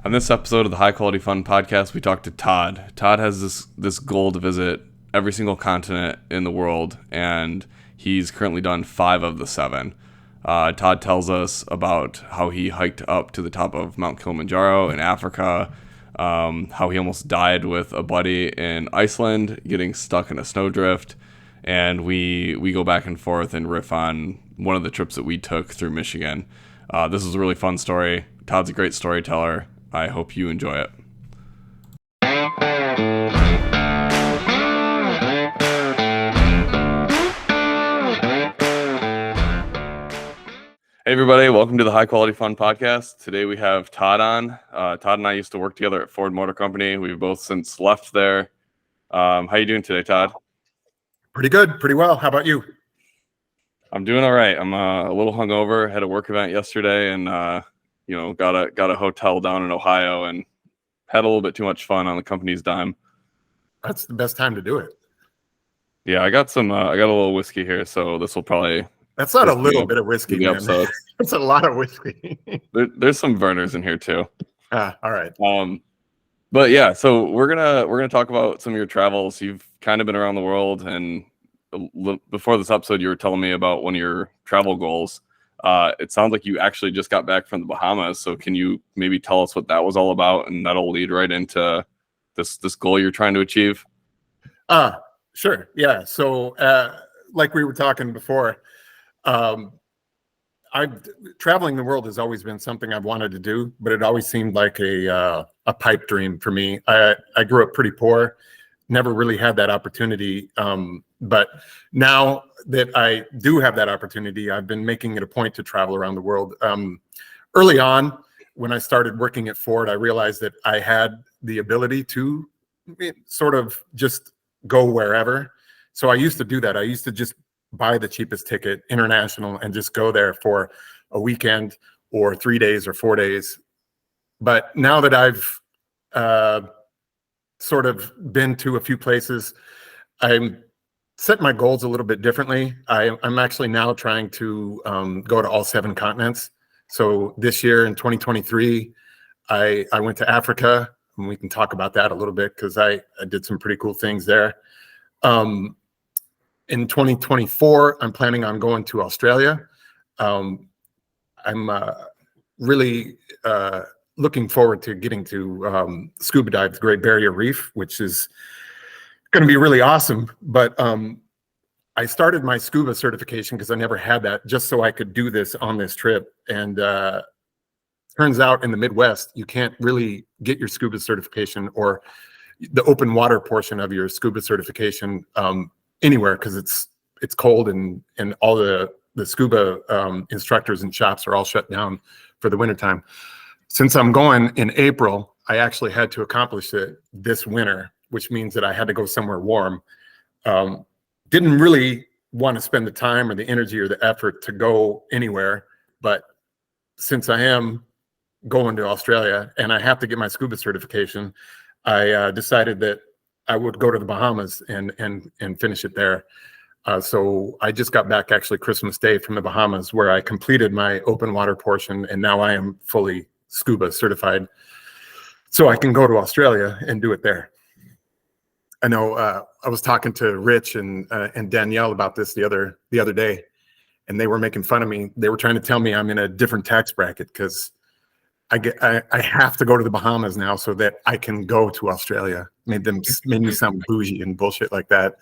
On this episode of the High Quality Fun podcast, we talked to Todd. Todd has this goal to visit every single continent in the world, and he's currently done 5 of the 7. Todd tells us about how he hiked up to the top of Mount Kilimanjaro in Africa, how he almost died with a buddy in Iceland, getting stuck in a snowdrift, and we go back and forth and riff on one of the trips that we took through Michigan. This is a really fun story. Todd's a great storyteller. I hope you enjoy it. Hey everybody, welcome to the High Quality Fun podcast. Today we have Todd on. Todd and I used to work together at Ford Motor Company. We've both since left there. How you doing today, Todd? Pretty good, pretty well. How about you? I'm doing all right. I'm a little hungover. Had a work event yesterday, and got a hotel down in Ohio, and had a little bit too much fun on the company's dime. That's the best time to do it. Yeah, I got a little whiskey here, so this will probably. That's not a little bit of whiskey, man. That's a lot of whiskey. There's some Vernors in here too. All right. But yeah, so we're gonna talk about some of your travels. You've kind of been around the world, and before this episode, you were telling me about one of your travel goals. It sounds like you actually just got back from the Bahamas. So can you maybe tell us what that was all about, and that'll lead right into this goal you're trying to achieve? Sure. Yeah. So like we were talking before, traveling the world has always been something I've wanted to do, but it always seemed like a pipe dream for me. I grew up pretty poor, never really had that opportunity. But now that I do have that opportunity, I've been making it a point to travel around the world. Early on, when I started working at Ford, I realized that I had the ability to sort of just go wherever. So I used to do that. I used to just buy the cheapest ticket, international, and just go there for a weekend or 3 days or 4 days. But now that I've sort of been to a few places, I'm set my goals a little bit differently. I'm actually now trying to go to all 7 continents. So this year in 2023, I went to Africa, and we can talk about that a little bit because I did some pretty cool things there. In 2024, I'm planning on going to Australia. I'm really looking forward to getting to scuba dive the Great Barrier Reef, which is going to be really awesome. But I started my scuba certification because I never had that, just so I could do this on this trip. And turns out in the Midwest, you can't really get your scuba certification or the open water portion of your scuba certification anywhere, because it's cold and all the scuba instructors and shops are all shut down for the wintertime. Since I'm going in April, I actually had to accomplish it this winter, which means that I had to go somewhere warm. Didn't really want to spend the time or the energy or the effort to go anywhere, but since I am going to Australia and I have to get my scuba certification, I decided that I would go to the Bahamas and finish it there. So I just got back actually Christmas Day from the Bahamas, where I completed my open water portion, and now I am fully scuba certified, so I can go to Australia and do it there. I know I was talking to Rich and Danielle about this the other day, and they were making fun of me. They were trying to tell me I'm in a different tax bracket because I have to go to the Bahamas now so that I can go to Australia. Made me sound bougie and bullshit like that.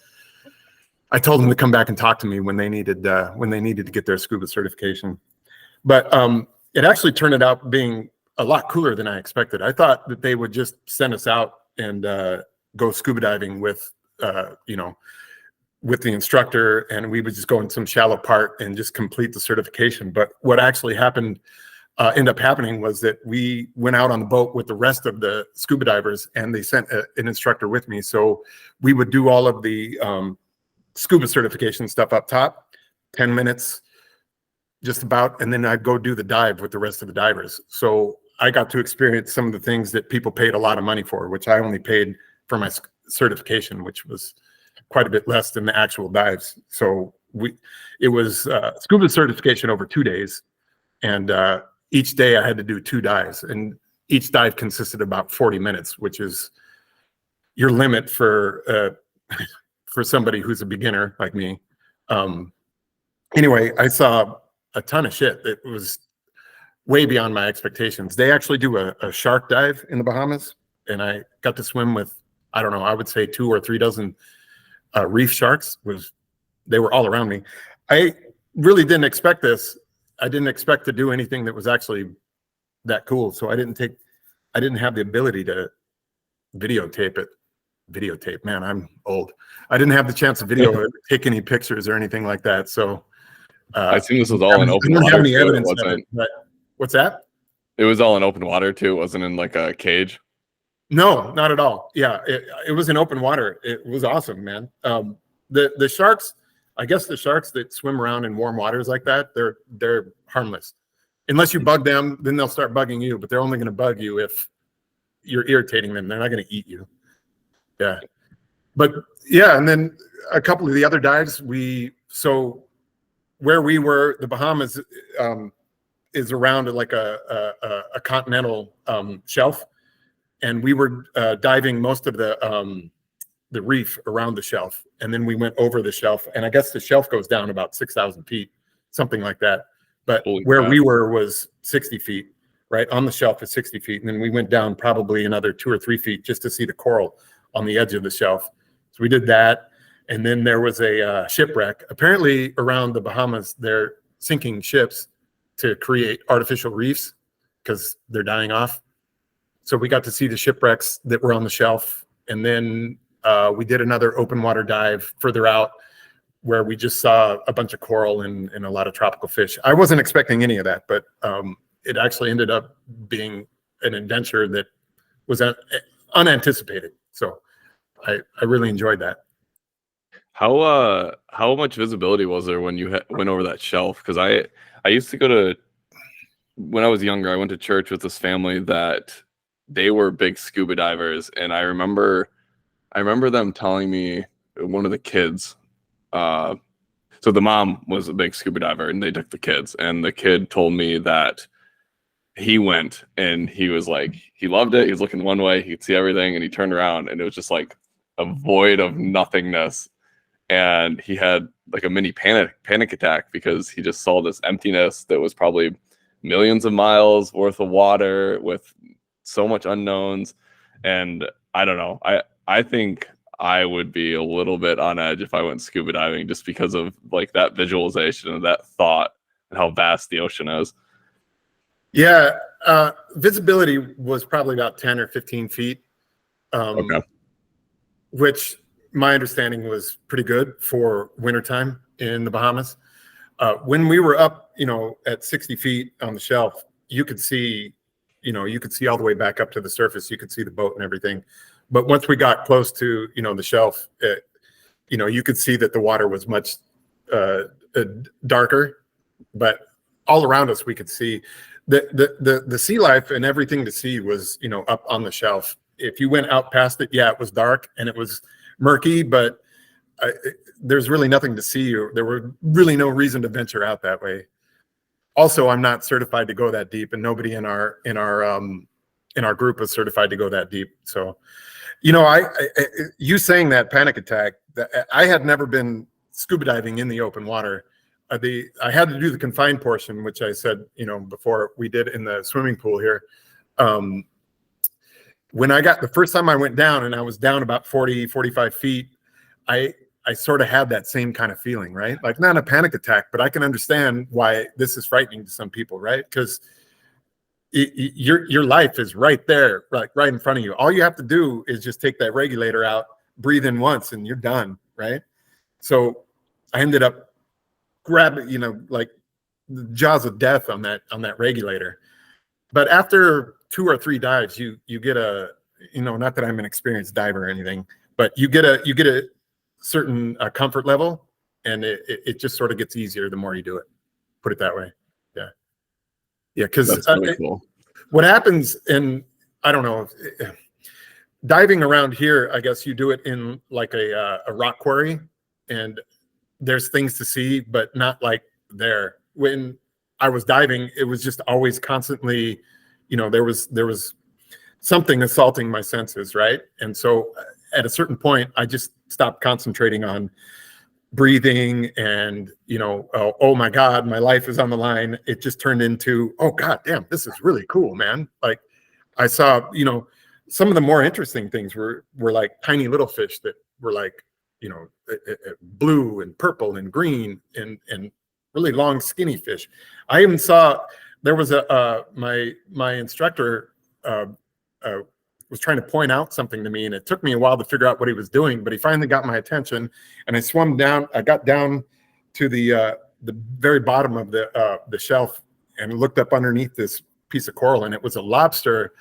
I told them to come back and talk to me when they needed to get their scuba certification. But it actually turned out being a lot cooler than I expected. I thought that they would just send us out and go scuba diving with the instructor, and we would just go in some shallow part and just complete the certification. But what actually ended up happening was that we went out on the boat with the rest of the scuba divers, and they sent an instructor with me. So we would do all of the scuba certification stuff up top, 10 minutes just about, and then I'd go do the dive with the rest of the divers. So I got to experience some of the things that people paid a lot of money for, which I only paid for my certification, which was quite a bit less than the actual dives. So it was scuba certification over 2 days, and each day I had to do 2 dives. And each dive consisted of about 40 minutes, which is your limit for somebody who's a beginner like me. Anyway, I saw a ton of shit that was way beyond my expectations. They actually do a shark dive in the Bahamas, and I got to swim with, I don't know, I would say 2 or 3 dozen reef sharks. They were all around me. I really didn't expect this. I didn't expect to do anything that was actually that cool. So I didn't have the ability to videotape it. Videotape, man, I'm old. I didn't have the chance to video or take any pictures or anything like that. So I assume this was all in open water. I don't have any evidence of it, but what's that? It was all in open water too. It wasn't in like a cage. No, not at all. Yeah, it was in open water. It was awesome, man. The sharks, I guess the sharks that swim around in warm waters like that, they're harmless. Unless you bug them, then they'll start bugging you, but they're only going to bug you if you're irritating them. They're not going to eat you. Yeah. But yeah, and then a couple of the other dives, so where we were, the Bahamas is around like a continental shelf, and we were diving most of the reef around the shelf, and then we went over the shelf, and I guess the shelf goes down about 6,000 feet, something like that. But where we were was 60 feet, right on the shelf is 60 feet, and then we went down probably another 2 or 3 feet just to see the coral on the edge of the shelf. So we did that, and then there was a shipwreck. Apparently, around the Bahamas, they're sinking ships to create artificial reefs because they're dying off. So we got to see the shipwrecks that were on the shelf, and then we did another open water dive further out where we just saw a bunch of coral and a lot of tropical fish. I wasn't expecting any of that, but it actually ended up being an adventure that was unanticipated. So I really enjoyed that. How much visibility was there when you went over that shelf? Because I used to go to, when I was younger, I went to church with this family that they were big scuba divers, and I remember them telling me, one of the kids, so the mom was a big scuba diver, and they took the kids, and the kid told me that he went and he was like, he loved it. He was looking one way, he could see everything, and he turned around and it was just like a void of nothingness. And he had like a mini panic attack because he just saw this emptiness that was probably millions of miles worth of water with so much unknowns. And I don't know. I think I would be a little bit on edge if I went scuba diving, just because of like that visualization and that thought and how vast the ocean is. Yeah. Visibility was probably about 10 or 15 feet. Okay. Which my understanding was pretty good for wintertime in the Bahamas. When we were up, at 60 feet on the shelf, you could see all the way back up to the surface. You could see the boat and everything. But once we got close to, the shelf, you could see that the water was much darker, but all around us, we could see the sea life and everything to see was, up on the shelf. If you went out past it, yeah, it was dark and it was murky, but there's really nothing to see. There were really no reason to venture out that way. Also, I'm not certified to go that deep, and nobody in our group was certified to go that deep. So, you saying that panic attack, I had never been scuba diving in the open water. I had to do the confined portion, which I said, before we did in the swimming pool here. When the first time I went down, and I was down about 40, 45 feet, I sort of had that same kind of feeling, right? Like not a panic attack, but I can understand why this is frightening to some people, right? Because your life is right there, right in front of you. All you have to do is just take that regulator out, breathe in once, and you're done, right? So I ended up grabbing, like the jaws of death on that regulator. But after 2 or 3 dives, you get not that I'm an experienced diver or anything, but you get a certain comfort level, and it just sort of gets easier the more you do it. Put it that way. Yeah. Yeah. Because that's really cool. What happens, and I don't know, diving around here, I guess you do it in like a rock quarry, and there's things to see, but not like when I was diving, it was just always constantly, there was something assaulting my senses, right? And so at a certain point, I just stopped concentrating on breathing and, oh my God, my life is on the line. It just turned into, oh God damn, this is really cool, man. Like I saw, some of the more interesting things were like tiny little fish that were like, blue and purple and green and really long skinny fish. I even saw there was my instructor was trying to point out something to me, and it took me a while to figure out what he was doing, but he finally got my attention, and I got down to the very bottom of the shelf and looked up underneath this piece of coral, and it was a lobster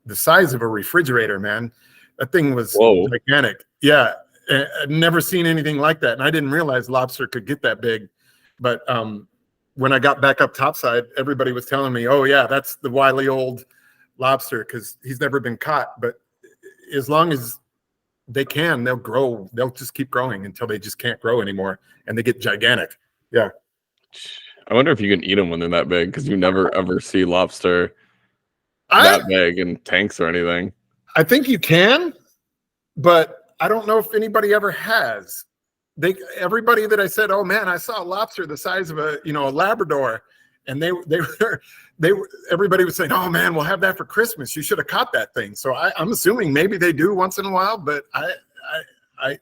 the size of a refrigerator, man. That thing was gigantic. Yeah. I'd never seen anything like that. And I didn't realize lobster could get that big. But when I got back up topside, everybody was telling me, oh yeah, that's the wily old lobster, because he's never been caught. But as long as they can, they'll grow. They'll just keep growing until they just can't grow anymore. And they get gigantic. Yeah. I wonder if you can eat them when they're that big, because you never ever see lobster that big in tanks or anything. I think you can, but I don't know if anybody ever has. Everybody that I said, oh man, I saw a lobster the size of a Labrador, and everybody was saying, oh man, we'll have that for Christmas. You should have caught that thing. So I'm assuming maybe they do once in a while, but I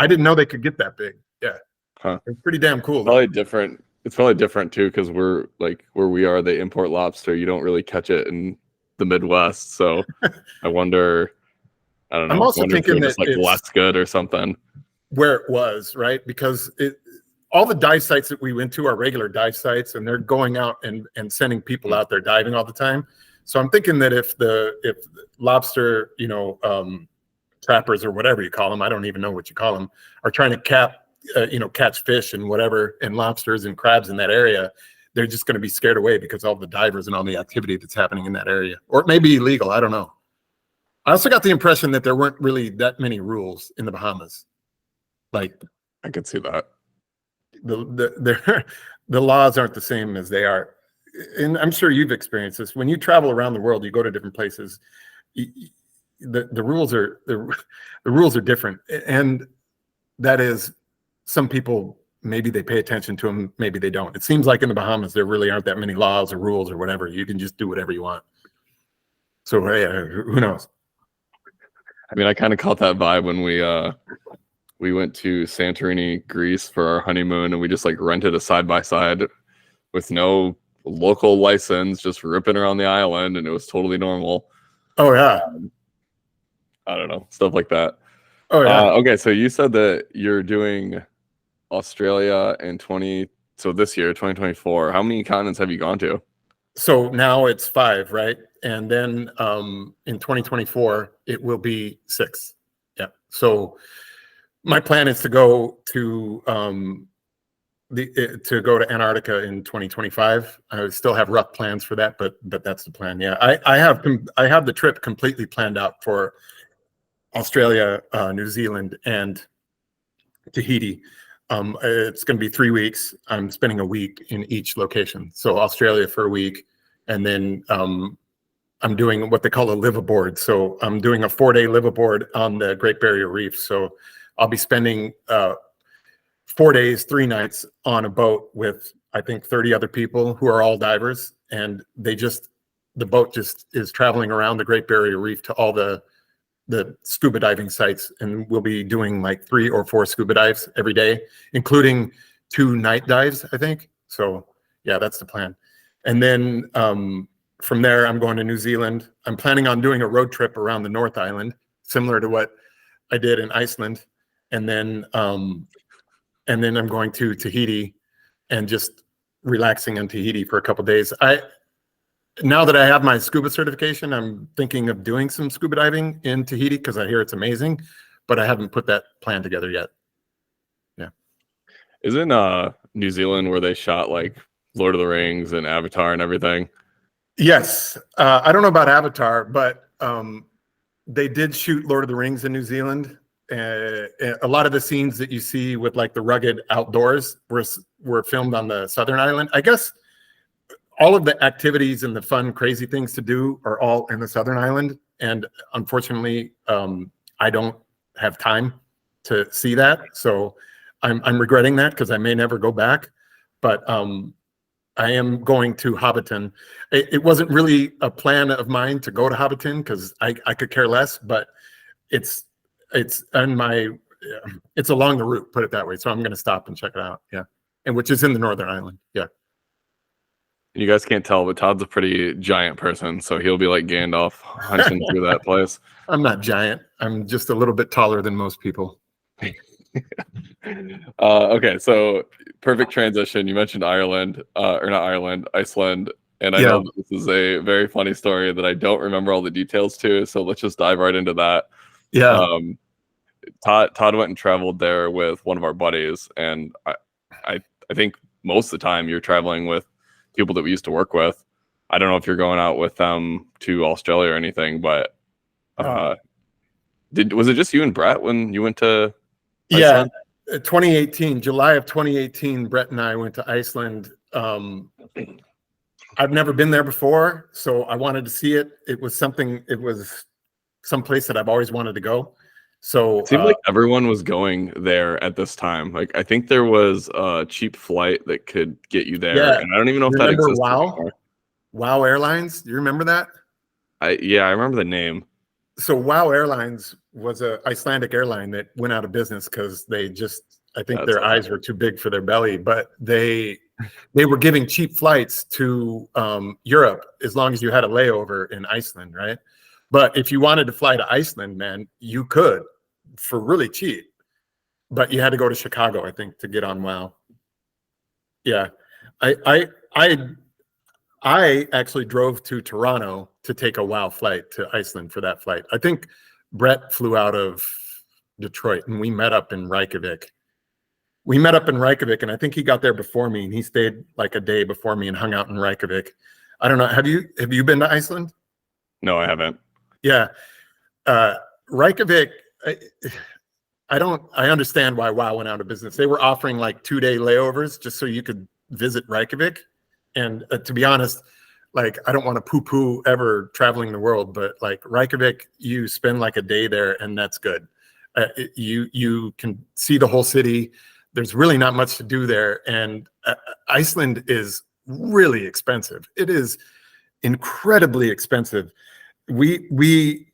didn't know they could get that big. Yeah, it's pretty damn cool. Probably different. It's probably different too, because we're like where we are, they import lobster. You don't really catch it in the Midwest, so I wonder. I don't know. I'm also thinking that it's less good or something. Where it was, right? Because all the dive sites that we went to are regular dive sites, and they're going out and sending people out there diving all the time. So I'm thinking that if lobster, trappers or whatever you call them, I don't even know what you call them, are trying to catch fish and whatever, and lobsters and crabs in that area, they're just going to be scared away because all the divers and all the activity that's happening in that area. Or it may be illegal. I don't know. I also got the impression that there weren't really that many rules in the Bahamas. Like, I could see that. The laws aren't the same as they are. And I'm sure you've experienced this. When you travel around the world, you go to different places, the rules are different. And that is, some people, maybe they pay attention to them, maybe they don't. It seems like in the Bahamas, there really aren't that many laws or rules or whatever. You can just do whatever you want. So who knows? I mean, I kind of caught that vibe when we went to Santorini, Greece for our honeymoon, and we just like rented a side-by-side with no local license, just ripping around the island, and it was totally normal. Oh yeah. I don't know, stuff like that. Oh yeah. Okay, so you said that you're doing Australia in this year, 2024. How many continents have you gone to? So now it's 5, right? And then in 2024 it will be 6. Yeah. So my plan is to go to Antarctica in 2025. I still have rough plans for that, but that's the plan. Yeah, I have the trip completely planned out for Australia, New Zealand, and Tahiti. It's going to be 3 weeks. I'm spending a week in each location. So Australia for a week, and then I'm doing what they call a live-aboard. So I'm doing a 4-day live-aboard on the Great Barrier Reef. So I'll be spending 4 days, 3 nights on a boat with, I think, 30 other people who are all divers. And the boat just is traveling around the Great Barrier Reef to all the scuba diving sites. And we'll be doing like 3 or 4 scuba dives every day, including 2 night dives, I think. So yeah, that's the plan. And then from there, I'm going to New Zealand. I'm planning on doing a road trip around the North Island, similar to what I did in Iceland. And then I'm going to Tahiti and just relaxing on Tahiti for a couple of days. Now that I have my scuba certification, I'm thinking of doing some scuba diving in Tahiti because I hear it's amazing, but I haven't put that plan together yet. Yeah. Isn't New Zealand where they shot like Lord of the Rings and Avatar and everything? Yes. I don't know about Avatar, but they did shoot Lord of the Rings in New Zealand. A lot of the scenes that you see with like the rugged outdoors were filmed on the southern island. I guess all of the activities and the fun, crazy things to do are all in the southern island. and unfortunately, I don't have time to see that. So I'm regretting that because I may never go back. But I am going to Hobbiton. It wasn't really a plan of mine to go to Hobbiton because I could care less, but it's on my it's along the route, put it that way. So I'm going to stop and check it out. Yeah, and which is in the Northern Ireland. Yeah. You guys can't tell, but Todd's a pretty giant person, so he'll be like Gandalf hunting through that place. I'm not giant. I'm just a little bit taller than most people. Okay, so perfect transition. You mentioned Ireland, or not Ireland, Iceland, and I know that this is a very funny story that I don't remember all the details to. So let's just dive right into that. Yeah. Todd went and traveled there with one of our buddies, and I think most of the time you're traveling with people that we used to work with. I don't know if you're going out with them to Australia or anything, but was it just you and Brett when you went to Iceland? Yeah, 2018, July of 2018, Brett and I went to Iceland. I've never been there before, so I wanted to see it. It was someplace that I've always wanted to go. So it seemed like everyone was going there at this time. Like I think there was a cheap flight that could get you there, and I don't even know if that exists anymore. Wow Airlines, do you remember that? I remember the name. So Wow Airlines was a Icelandic airline that went out of business because I think their eyes were too big for their belly, but they were giving cheap flights to Europe as long as you had a layover in Iceland, right? But if you wanted to fly to Iceland, man, you could for really cheap, but you had to go to Chicago, I think, to get on WoW. Yeah, I actually drove to Toronto to take a WoW flight to Iceland for that flight. I think Brett flew out of Detroit, and we met up in Reykjavik. And I think he got there before me, and he stayed like a day before me and hung out in Reykjavik. I don't know. Have you been to Iceland? No, I haven't. Yeah. Reykjavik, I understand why WoW went out of business. They were offering like 2-day layovers just so you could visit Reykjavik. And to be honest, like, I don't want to poo-poo ever traveling the world, but like Reykjavik, you spend like a day there and that's good. You can see the whole city. There's really not much to do there. And Iceland is really expensive. It is incredibly expensive. We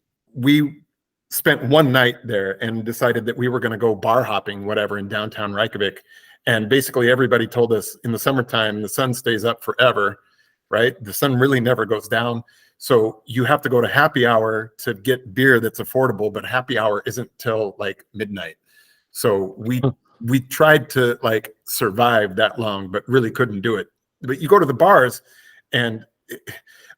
spent one night there and decided that we were going to go bar hopping, whatever, in downtown Reykjavik. And basically everybody told us in the summertime, the sun stays up forever, right? The sun really never goes down. So you have to go to happy hour to get beer that's affordable, but happy hour isn't till like midnight. So we tried to like survive that long, but really couldn't do it. But you go to the bars and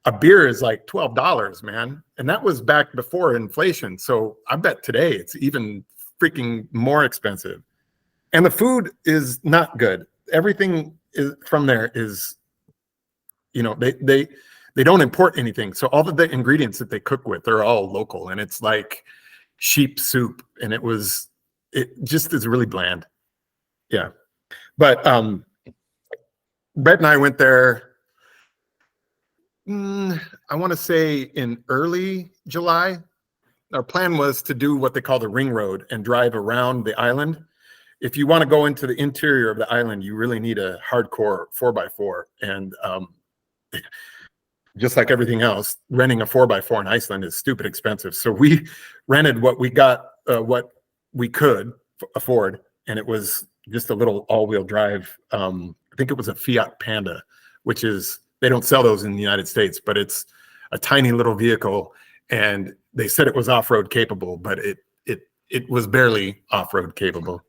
a beer is like $12, man. And that was back before inflation. So I bet today it's even freaking more expensive. And the food is not good. Everything from there is, they don't import anything. So all of the ingredients that they cook with, they're all local. And it's like sheep soup. And it just is really bland. Yeah. But Brett and I went there, I want to say in early July. Our plan was to do what they call the ring road and drive around the island. If you want to go into the interior of the island, you really need a hardcore 4x4. And just like everything else, renting a 4x4 in Iceland is stupid expensive. So we rented what we got, what we could afford. And it was just a little all-wheel drive. I think it was a Fiat Panda, which is, they don't sell those in the United States, but it's a tiny little vehicle. And they said it was off-road capable, but it was barely off-road capable.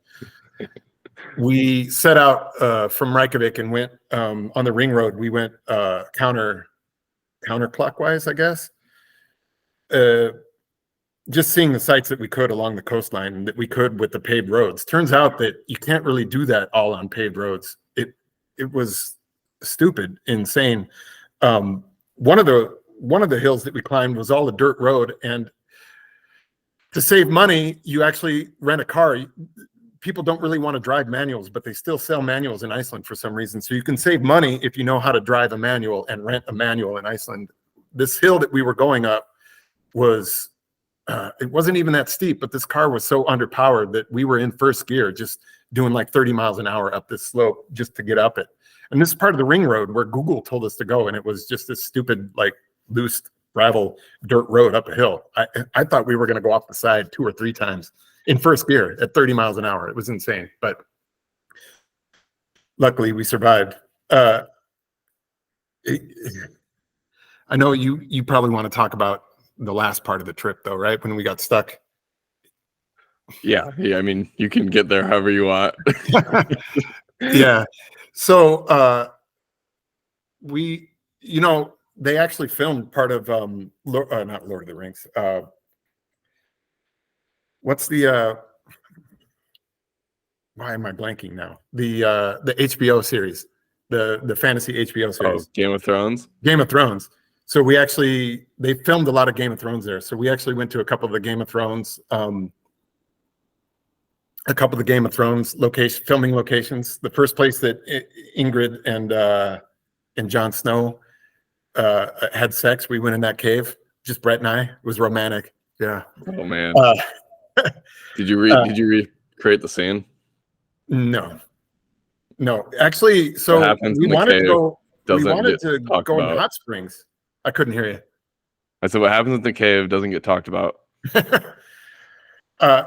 We set out from Reykjavik and went on the ring road. We went counterclockwise, I guess. Just seeing the sites that we could along the coastline and that we could with the paved roads. Turns out that you can't really do that all on paved roads. It was stupid, insane. One of the hills that we climbed was all a dirt road, and to save money, you actually rent a car. People don't really want to drive manuals, but they still sell manuals in Iceland for some reason. So you can save money if you know how to drive a manual and rent a manual in Iceland. This hill that we were going up was, it wasn't even that steep, but this car was so underpowered that we were in first gear, just doing like 30 miles an hour up this slope just to get up it. And this is part of the ring road where Google told us to go. And it was just this stupid, like loose gravel dirt road up a hill. I thought we were going to go off the side 2 or 3 times in first gear at 30 miles an hour. It was insane, but luckily we survived. I know you probably want to talk about the last part of the trip though, right? When we got stuck. Yeah. I mean, you can get there however you want. Yeah. So we, they actually filmed part of not Lord of the Rings. What's the why am I blanking now? The HBO series, the fantasy HBO series. Oh, Game of Thrones. Game of Thrones. So they filmed a lot of Game of Thrones there. So we actually went to a couple of the Game of Thrones filming locations. The first place that Ingrid and Jon Snow had sex, we went in that cave. Just Brett and I. It was romantic. Yeah. Oh man. Did you recreate the scene? No. Actually, so we wanted to go. We wanted to go in hot springs. I couldn't hear you. I said, what happens in the cave doesn't get talked about.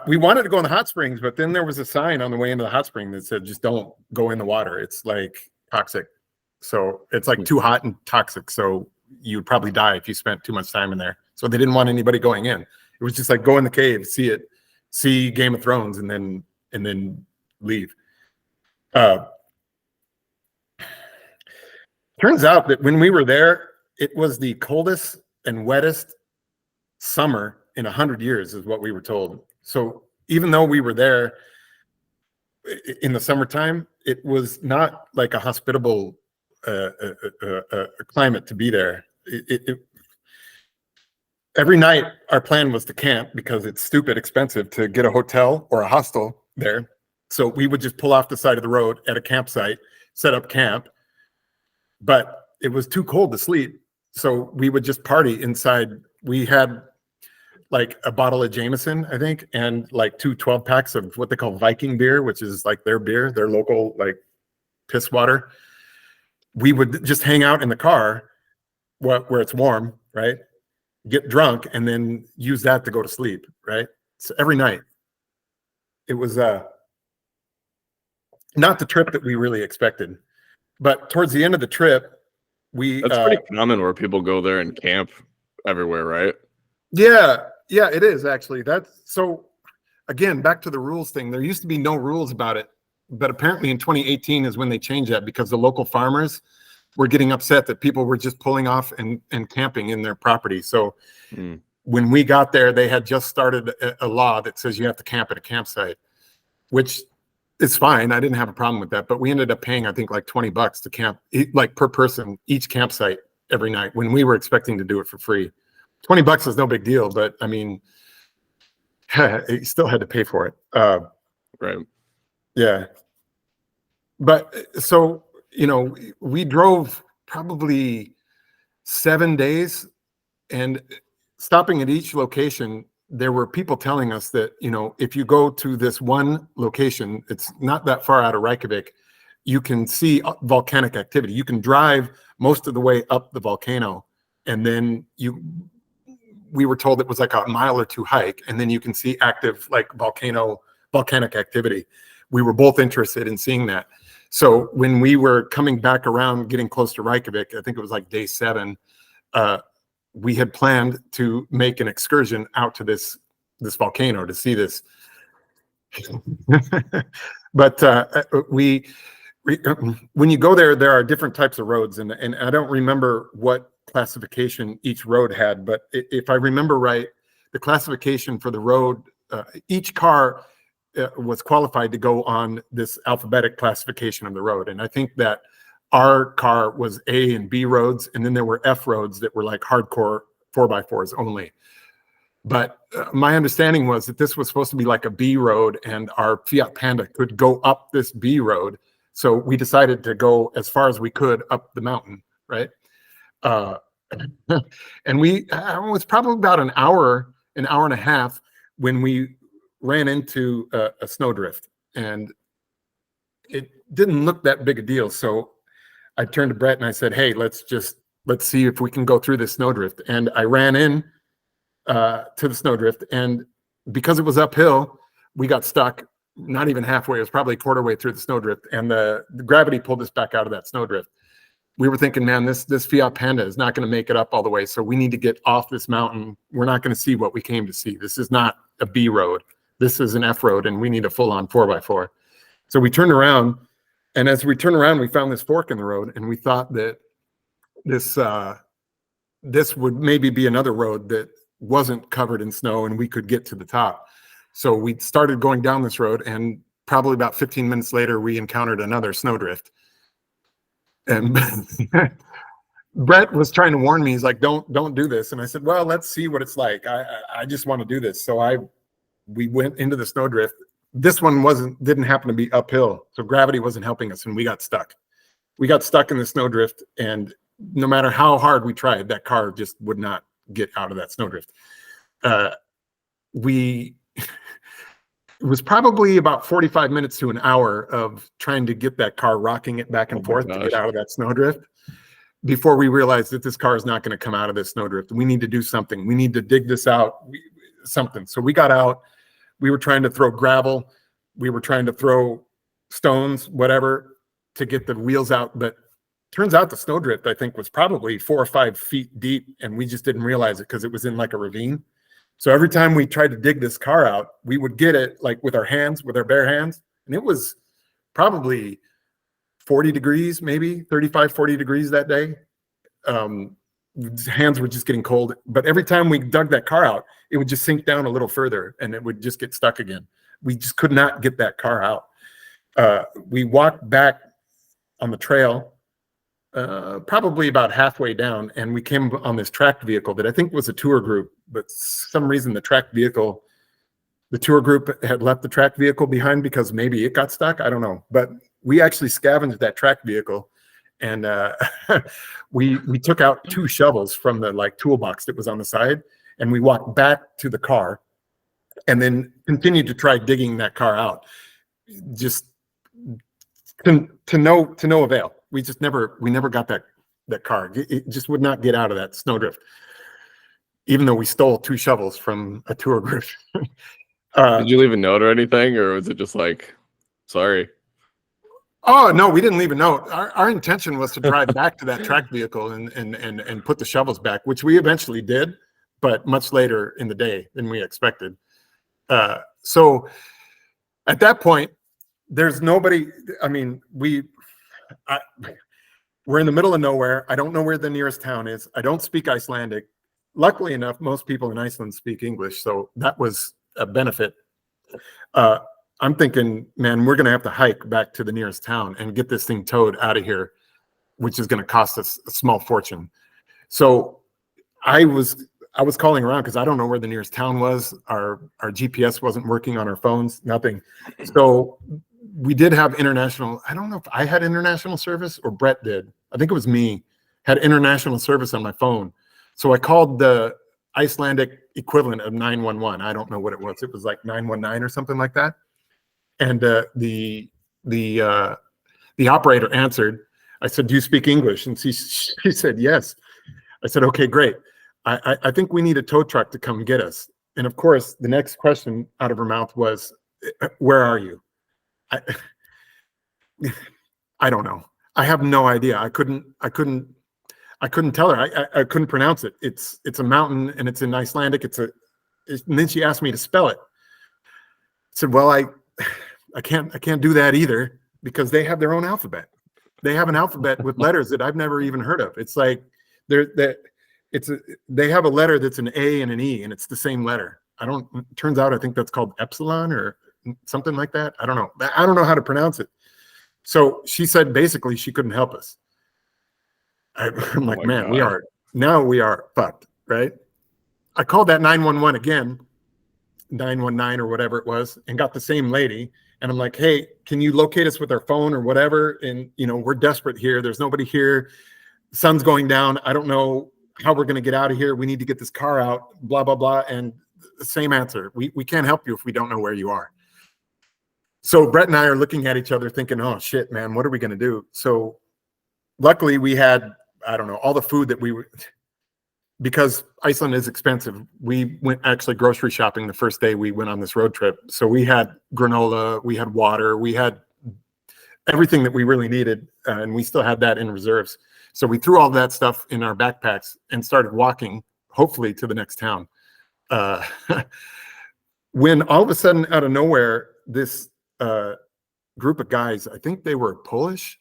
We wanted to go in the hot springs, but then there was a sign on the way into the hot spring that said, just don't go in the water. It's like toxic. So it's like too hot and toxic. So you'd probably die if you spent too much time in there. So they didn't want anybody going in. It was just like go in the cave, see Game of Thrones, and then leave. Turns out that when we were there, it was the coldest and wettest summer in 100 years, is what we were told. So even though we were there in the summertime, it was not like a hospitable climate to be there. Every night, our plan was to camp because it's stupid expensive to get a hotel or a hostel there. So we would just pull off the side of the road at a campsite, set up camp. But it was too cold to sleep. So we would just party inside. We had like a bottle of Jameson, I think, and like 2 12-packs of what they call Viking beer, which is like their beer, their local like piss water. We would just hang out in the car where it's warm, right? Get drunk and then use that to go to sleep, right? So every night. It was not the trip that we really expected. But towards the end of the trip, that's pretty common where people go there and camp everywhere, right? Yeah, it is actually. That's so. Again, back to the rules thing. There used to be no rules about it, but apparently in 2018 is when they changed that because the local farmers were getting upset that people were just pulling off and camping in their property. So when we got there, they had just started a law that says you have to camp at a campsite, which it's fine. I didn't have a problem with that, but we ended up paying, I think, like $20 to camp, like per person, each campsite every night when we were expecting to do it for free. $20 is no big deal, but I mean, you still had to pay for it. Right. Yeah. But so, we drove probably 7 days and stopping at each location, there were people telling us that, if you go to this one location, it's not that far out of Reykjavik, you can see volcanic activity. You can drive most of the way up the volcano, and then we were told it was like a mile or 2 hike, and then you can see active like volcanic activity. We were both interested in seeing that. So when we were coming back around, getting close to Reykjavik, I think it was like day 7, we had planned to make an excursion out to this volcano to see this. But when you go there are different types of roads, and I don't remember what classification each road had, but if I remember right, the classification for the road, each car was qualified to go on this alphabetic classification of the road. And I think that our car was A and B roads, and then there were F roads that were like hardcore 4x4s only. But my understanding was that this was supposed to be like a B road, and our Fiat Panda could go up this B road. So we decided to go as far as we could up the mountain, right? And it was probably about an hour and a half when we ran into a snowdrift, and it didn't look that big a deal. So I turned to Brett and I said, "Hey, let's see if we can go through this snowdrift." And I ran in to the snowdrift, and because it was uphill, we got stuck. Not even halfway. It was probably a quarter way through the snowdrift, and the gravity pulled us back out of that snowdrift. We were thinking, man, this Fiat Panda is not going to make it up all the way, so we need to get off this mountain. We're not going to see what we came to see. This is not a B road. This is an F road, and we need a full-on 4x4. So we turned around, and as we turned around, we found this fork in the road, and we thought that this would maybe be another road that wasn't covered in snow, and we could get to the top. So we started going down this road, and probably about 15 minutes later, we encountered another snowdrift. And Brett was trying to warn me. He's like, don't do this. And I said, well, let's see what it's like. I just want to do this. So we went into the snowdrift. This one didn't happen to be uphill, so gravity wasn't helping us, and we got stuck. We got stuck in the snowdrift, and no matter how hard we tried, that car just would not get out of that snowdrift. It was probably about 45 minutes to an hour of trying to get that car, rocking it back and forth to get out of that snowdrift before we realized that this car is not going to come out of this snowdrift. We need to do something. We need to dig this out, something. So we got out. We were trying to throw gravel. We were trying to throw stones, whatever, to get the wheels out. But turns out the snowdrift, I think, was probably 4 or 5 feet deep, and we just didn't realize it because it was in like a ravine. So every time we tried to dig this car out, we would get it like with our hands, with our bare hands. And it was probably 40 degrees, maybe 35, 40 degrees that day. Hands were just getting cold. But every time we dug that car out, it would just sink down a little further and it would just get stuck again. We just could not get that car out. We walked back on the trail, probably about halfway down, and we came on this tracked vehicle that I think was a tour group, but some reason the tour group had left the tracked vehicle behind because maybe it got stuck. I don't know, but we actually scavenged that tracked vehicle, and we took out 2 shovels from the like toolbox that was on the side, and we walked back to the car, and then continued to try digging that car out, just to no avail. We never got that car. It just would not get out of that snowdrift, even though we stole 2 shovels from a tour group. Did you leave a note or anything, or was it just like, sorry? Oh no, we didn't leave a note. Our intention was to drive back to that track vehicle and put the shovels back, which we eventually did, but much later in the day than we expected. So at that point, there's nobody. I mean, we're in the middle of nowhere. I don't know where the nearest town is. I don't speak Icelandic. Luckily enough, most people in Iceland speak English, so that was a benefit. I'm thinking, man, we're going to have to hike back to the nearest town and get this thing towed out of here, which is going to cost us a small fortune. So I was calling around because I don't know where the nearest town was. Our GPS wasn't working on our phones, nothing. So we did have international. I don't know if I had international service or Brett did. I think it was me, had international service on my phone. So I called the Icelandic equivalent of 911. I don't know what it was. It was like 919 or something like that. And the operator answered. I said, "Do you speak English?" And she said, "Yes." I said, "Okay, great. I think we need a tow truck to come get us." And of course, the next question out of her mouth was, "Where are you?" I don't know. I have no idea. I couldn't tell her. I couldn't pronounce it. It's a mountain and it's in Icelandic. And then she asked me to spell it. I said, "Well, I can't do that either because they have their own alphabet. They have an alphabet with letters that I've never even heard of. It's like they have a letter that's an A and an E and it's the same letter. Turns out I think that's called epsilon or something like that. I don't know. I don't know how to pronounce it." So she said basically she couldn't help us. I'm like, man, God. we are fucked, right? I called that 911 again, 919 or whatever it was, and got the same lady. And I'm like, "Hey, can you locate us with our phone or whatever? And we're desperate here. There's nobody here. The sun's going down. I don't know how we're going to get out of here. We need to get this car out, blah, blah, blah. And the same answer. We can't help you if we don't know where you are. So Brett and I are looking at each other thinking, oh, shit, man, what are we going to do? So luckily we had, I don't know, all the food that we were, because Iceland is expensive. We went actually grocery shopping the first day we went on this road trip. So we had granola, we had water, we had everything that we really needed. And we still had that in reserves. So we threw all that stuff in our backpacks and started walking, hopefully to the next town. When all of a sudden, out of nowhere, this group of guys, I think they were Polish,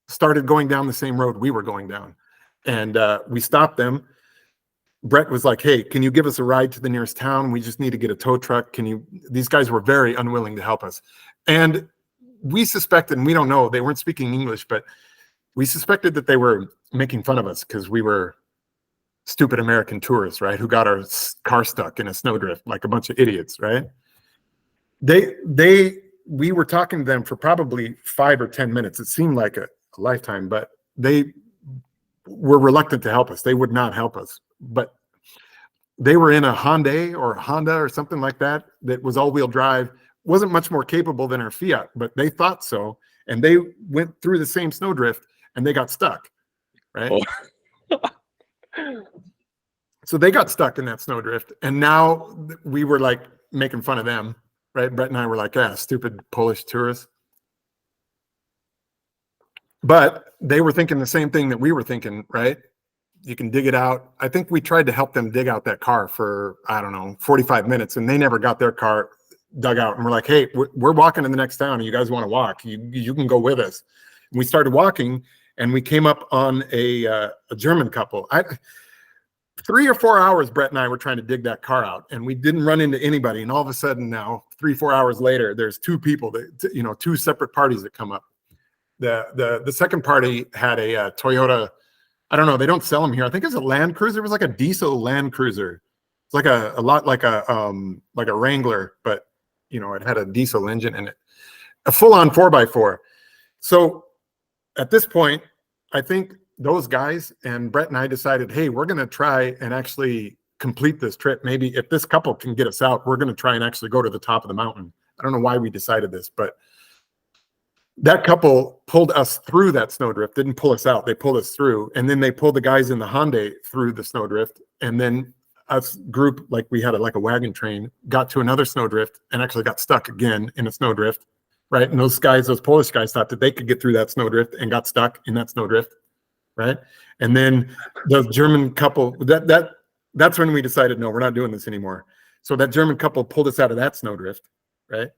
started going down the same road we were going down. And we stopped them. Brett was like, hey, can you give us a ride to the nearest town? We just need to get a tow truck. These guys were very unwilling to help us. And we suspected, and we don't know, they weren't speaking English, but we suspected that they were making fun of us because we were stupid American tourists, right? Who got our car stuck in a snowdrift like a bunch of idiots, right? We were talking to them for probably 5 or 10 minutes. It seemed like a lifetime, but they were reluctant to help us. They would not help us, but they were in a Honda or something like that was all-wheel drive. Wasn't much more capable than our Fiat, but they thought so. And they went through the same snowdrift and they got stuck, right? Oh. So they got stuck in that snowdrift. And now we were like making fun of them, right? Brett and I were like, yeah, stupid Polish tourists. But they were thinking the same thing that we were thinking, right? You can dig it out. I think we tried to help them dig out that car for, I don't know, 45 minutes, and they never got their car dug out. And we're like, hey, we're walking to the next town, and you guys want to walk? You can go with us. And we started walking, and we came up on a German couple. 3 or 4 hours, Brett and I were trying to dig that car out, and we didn't run into anybody. And all of a sudden now, 3 or 4 hours later, there's 2 people that, 2 separate parties that come up. The second party had a Toyota. I don't know. They don't sell them here. I think it's a Land Cruiser. It was like a diesel Land Cruiser. It's like a lot like a Wrangler, but it had a diesel engine in it. A full-on 4x4. So at this point, I think those guys and Brett and I decided, hey, we're going to try and actually complete this trip. Maybe if this couple can get us out, we're going to try and actually go to the top of the mountain. I don't know why we decided this, but that couple pulled us through that snowdrift, didn't pull us out. They pulled us through, and then they pulled the guys in the Hyundai through the snowdrift. And then us group, like we had a wagon train, got to another snowdrift and actually got stuck again in a snowdrift, right? And those Polish guys thought that they could get through that snowdrift and got stuck in that snowdrift, right? And then the German couple, that's when we decided, no, we're not doing this anymore. So that German couple pulled us out of that snowdrift, right?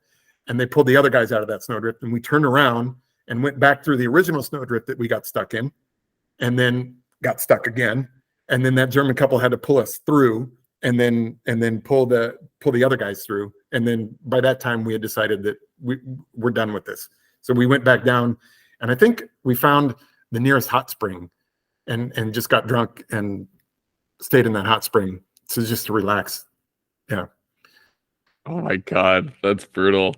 And they pulled the other guys out of that snowdrift, and we turned around and went back through the original snowdrift that we got stuck in, and then got stuck again. And then that German couple had to pull us through, and then pull the other guys through. And then by that time we had decided that we're done with this. So we went back down, and I think we found the nearest hot spring, and just got drunk and stayed in that hot spring. So just to relax. Yeah. Oh my God, that's brutal.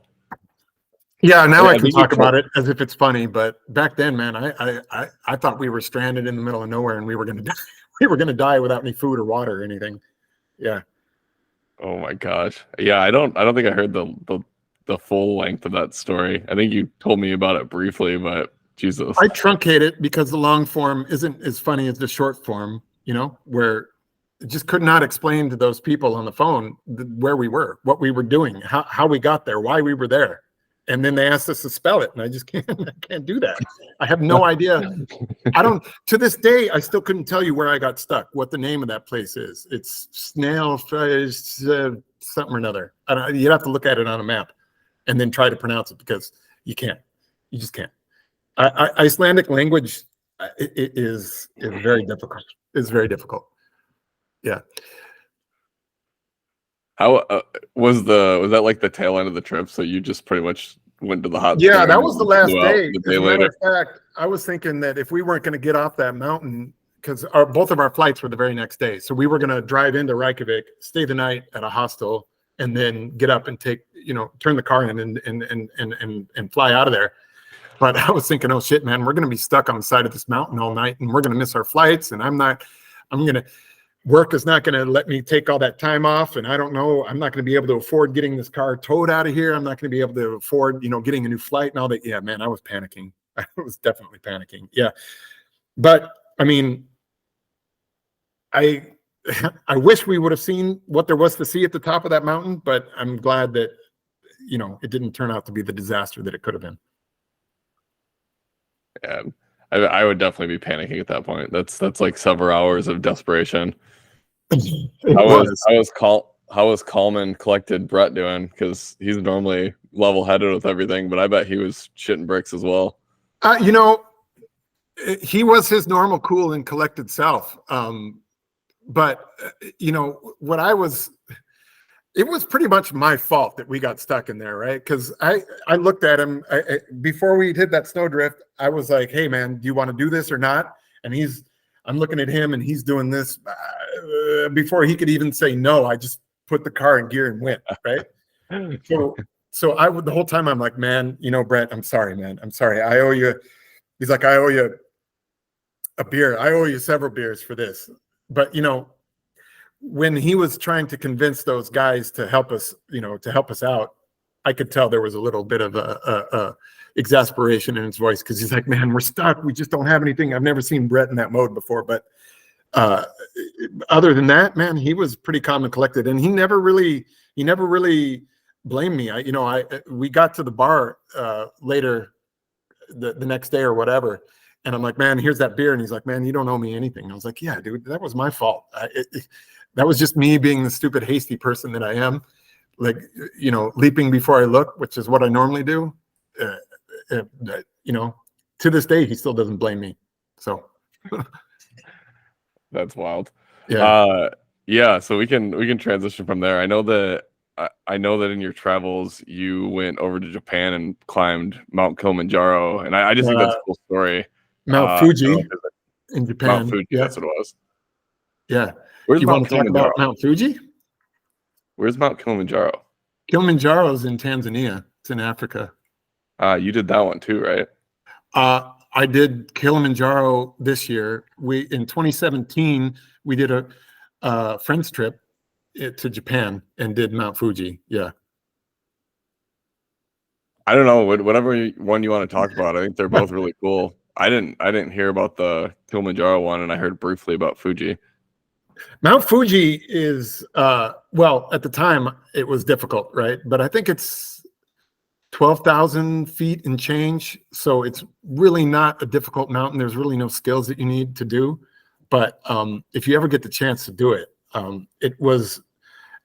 Yeah, now I can talk about it as if it's funny, but back then, man, I thought we were stranded in the middle of nowhere and we were gonna die. We were gonna die without any food or water or anything. Yeah. Oh my gosh. Yeah, I don't think I heard the full length of that story. I think you told me about it briefly, but Jesus. I truncate it because the long form isn't as funny as the short form, where it just could not explain to those people on the phone where we were, what we were doing, how we got there, why we were there. And then they asked us to spell it, and I just can't do that. I have no idea. To this day, I still couldn't tell you where I got stuck, what the name of that place is. It's something or another. You'd have to look at it on a map and then try to pronounce it, because you can't. You just can't. Icelandic language is very difficult. It's very difficult. Yeah. How was that like the tail end of the trip? So you just pretty much went to the hot spring? Yeah, that was the last day. As a matter of fact, I was thinking that if we weren't going to get off that mountain, because both of our flights were the very next day, so we were going to drive into Reykjavik, stay the night at a hostel, and then get up and turn the car in and fly out of there. But I was thinking, oh shit, man, we're going to be stuck on the side of this mountain all night, and we're going to miss our flights. And work is not going to let me take all that time off. And I don't know, I'm not going to be able to afford getting this car towed out of here. I'm not going to be able to afford, getting a new flight and all that. Yeah, man, I was panicking. I was definitely panicking. Yeah. But I mean, I wish we would have seen what there was to see at the top of that mountain, but I'm glad that, it didn't turn out to be the disaster that it could have been. Yeah. I would definitely be panicking at that point. That's like several hours of desperation. How was calm and collected Brett doing? Because he's normally level-headed with everything, but I bet he was shitting bricks as well. He was his normal cool and collected self. But it was pretty much my fault that we got stuck in there, right? Because I looked at him before we did that snowdrift. I was like, "Hey, man, do you want to do this or not?" And I'm looking at him, and he's doing this. Before he could even say no, I just put the car in gear and went, right? So the whole time I'm like, "Man, Brett, I'm sorry, man. I'm sorry. I owe you." He's like, "I owe you a beer. I owe you several beers for this." But when he was trying to convince those guys to help us, out, I could tell there was a little bit of a exasperation in his voice, because he's like, "Man, we're stuck. We just don't have anything." I've never seen Brett in that mode before, but other than that, man, he was pretty calm and collected, and he never really blamed me. We got to the bar later the next day or whatever, and I'm like, "Man, here's that beer," and he's like, "Man, you don't owe me anything." I was like, "Yeah, dude, that was my fault. That was just me being the stupid, hasty person that I am, like, leaping before I look, which is what I normally do." To this day, he still doesn't blame me. So that's wild. Yeah. Yeah. So we can transition from there. I know that in your travels you went over to Japan and climbed Mount Kilimanjaro, and I just think that's a cool story. Mount Fuji in Japan. Mount Fuji, yeah. That's what it was. Yeah. Where's you Mount want to talk about Mount Fuji? Where's Mount Kilimanjaro? Kilimanjaro is in Tanzania. It's in Africa. You did that one too, right? I did Kilimanjaro this year. In 2017, we did a friends trip to Japan and did Mount Fuji. Yeah. I don't know, whatever one you want to talk about. I think they're both really cool. I didn't hear about the Kilimanjaro one, and I heard briefly about Fuji. Mount Fuji is well, at the time it was difficult, right? But I think it's 12,000 feet and change, so it's really not a difficult mountain. There's really no skills that you need to do, but if you ever get the chance to do it, it was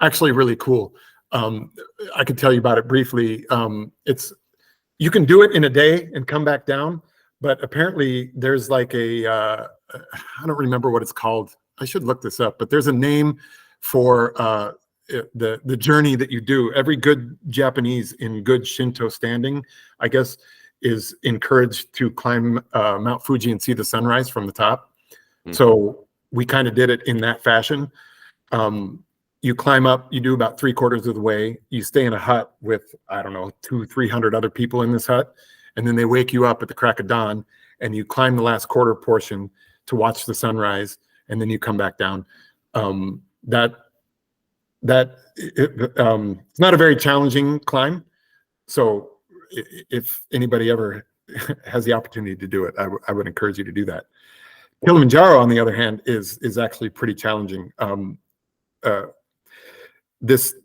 actually really cool. I could tell you about it briefly. You can do it in a day and come back down, but apparently there's like I don't remember what it's called. I should look this up, but there's a name for the journey that you do. Every good Japanese in good Shinto standing, I guess, is encouraged to climb Mount Fuji and see the sunrise from the top. Mm-hmm. So we kind of did it in that fashion. You climb up, you do about 3/4 of the way. You stay in a hut with, I don't know, 200-300 other people in this hut. And then they wake you up at the crack of dawn, and you climb the last quarter portion to watch the sunrise. And then you come back down. It's not a very challenging climb. So if anybody ever has the opportunity to do it, I would encourage you to do that. Kilimanjaro, on the other hand, is actually pretty challenging. This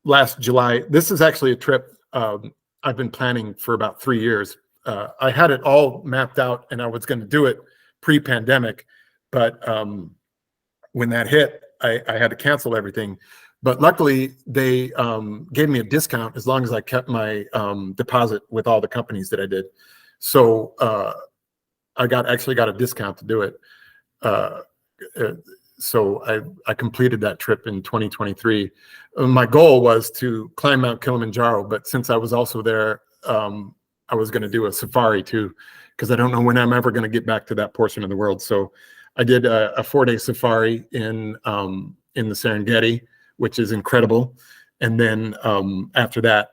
last July, this is actually a trip I've been planning for about 3 years. I had it all mapped out, and I was going to do it pre-pandemic. But when that hit, I had to cancel everything. But luckily, they gave me a discount as long as I kept my deposit with all the companies that I did. So I actually got a discount to do it. So I completed that trip in 2023. My goal was to climb Mount Kilimanjaro, but since I was also there, I was going to do a safari too, because I don't know when I'm ever going to get back to that portion of the world. So I did a 4-day safari in the Serengeti, which is incredible. And then after that,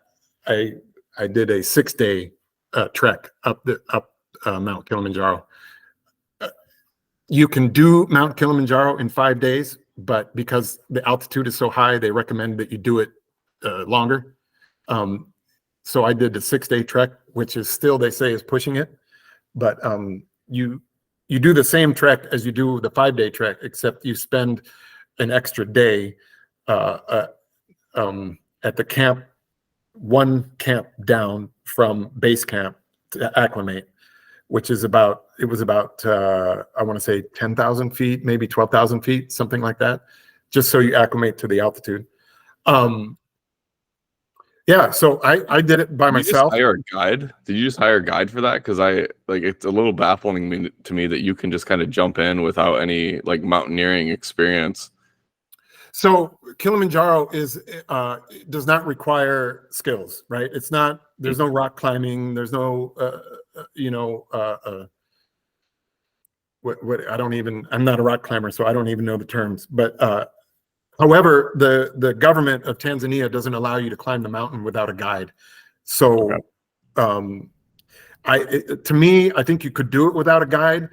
I did a 6-day trek up Mount Kilimanjaro. You can do Mount Kilimanjaro in 5 days, but because the altitude is so high, they recommend that you do it longer. So I did the 6-day trek, which is still, they say, is pushing it. But you do the same trek as you do the 5-day trek, except you spend an extra day at the camp, one camp down from base camp to acclimate, which is about, it was about, I want to say 10,000 feet, maybe 12,000 feet, something like that, just so you acclimate to the altitude. Yeah, so I did it by Did you just myself. hire a guide? Did you just hire a guide for that? Because it's a little baffling to me that you can just kind of jump in without any like mountaineering experience. So Kilimanjaro does not require skills, right? It's not, there's no rock climbing, there's no what I don't even, I'm not a rock climber, so I don't even know the terms. But however, the government of Tanzania doesn't allow you to climb the mountain without a guide. So to me, I think you could do it without a guide.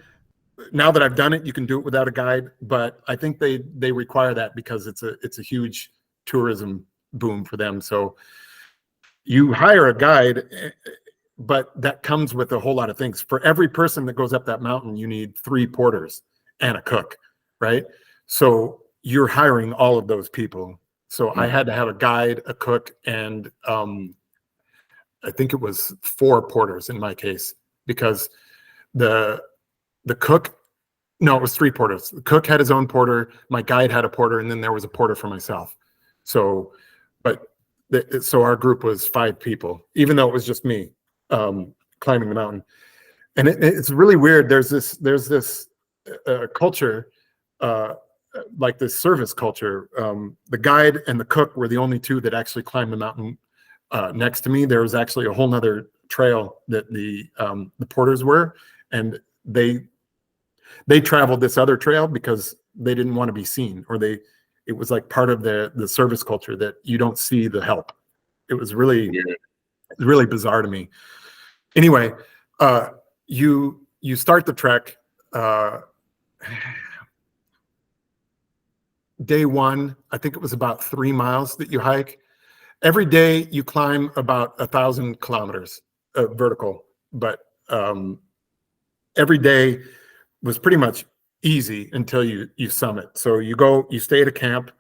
Now that I've done it, you can do it without a guide, but I think they require that because it's a huge tourism boom for them. So you hire a guide, but that comes with a whole lot of things. For every person that goes up that mountain, you need 3 porters and a cook, right? So you're hiring all of those people. So I had to have a guide, a cook, and I think it was 4 porters in my case, because the cook, no, it was 3 porters. The cook had his own porter, my guide had a porter, and then there was a porter for myself. So, so our group was 5 people, even though it was just me climbing the mountain. And it's really weird. There's this culture, like this service culture. The guide and the cook were the only 2 that actually climbed the mountain next to me. There was actually a whole nother trail that the porters were, and they traveled this other trail because they didn't want to be seen, or it was like part of the service culture that you don't see the help. It was really bizarre to me. Anyway, you start the trek. Day 1, I think it was about 3 miles that you hike. Every day you climb about 1,000 kilometers vertical, but every day was pretty much easy until you summit. So you stay at a camp.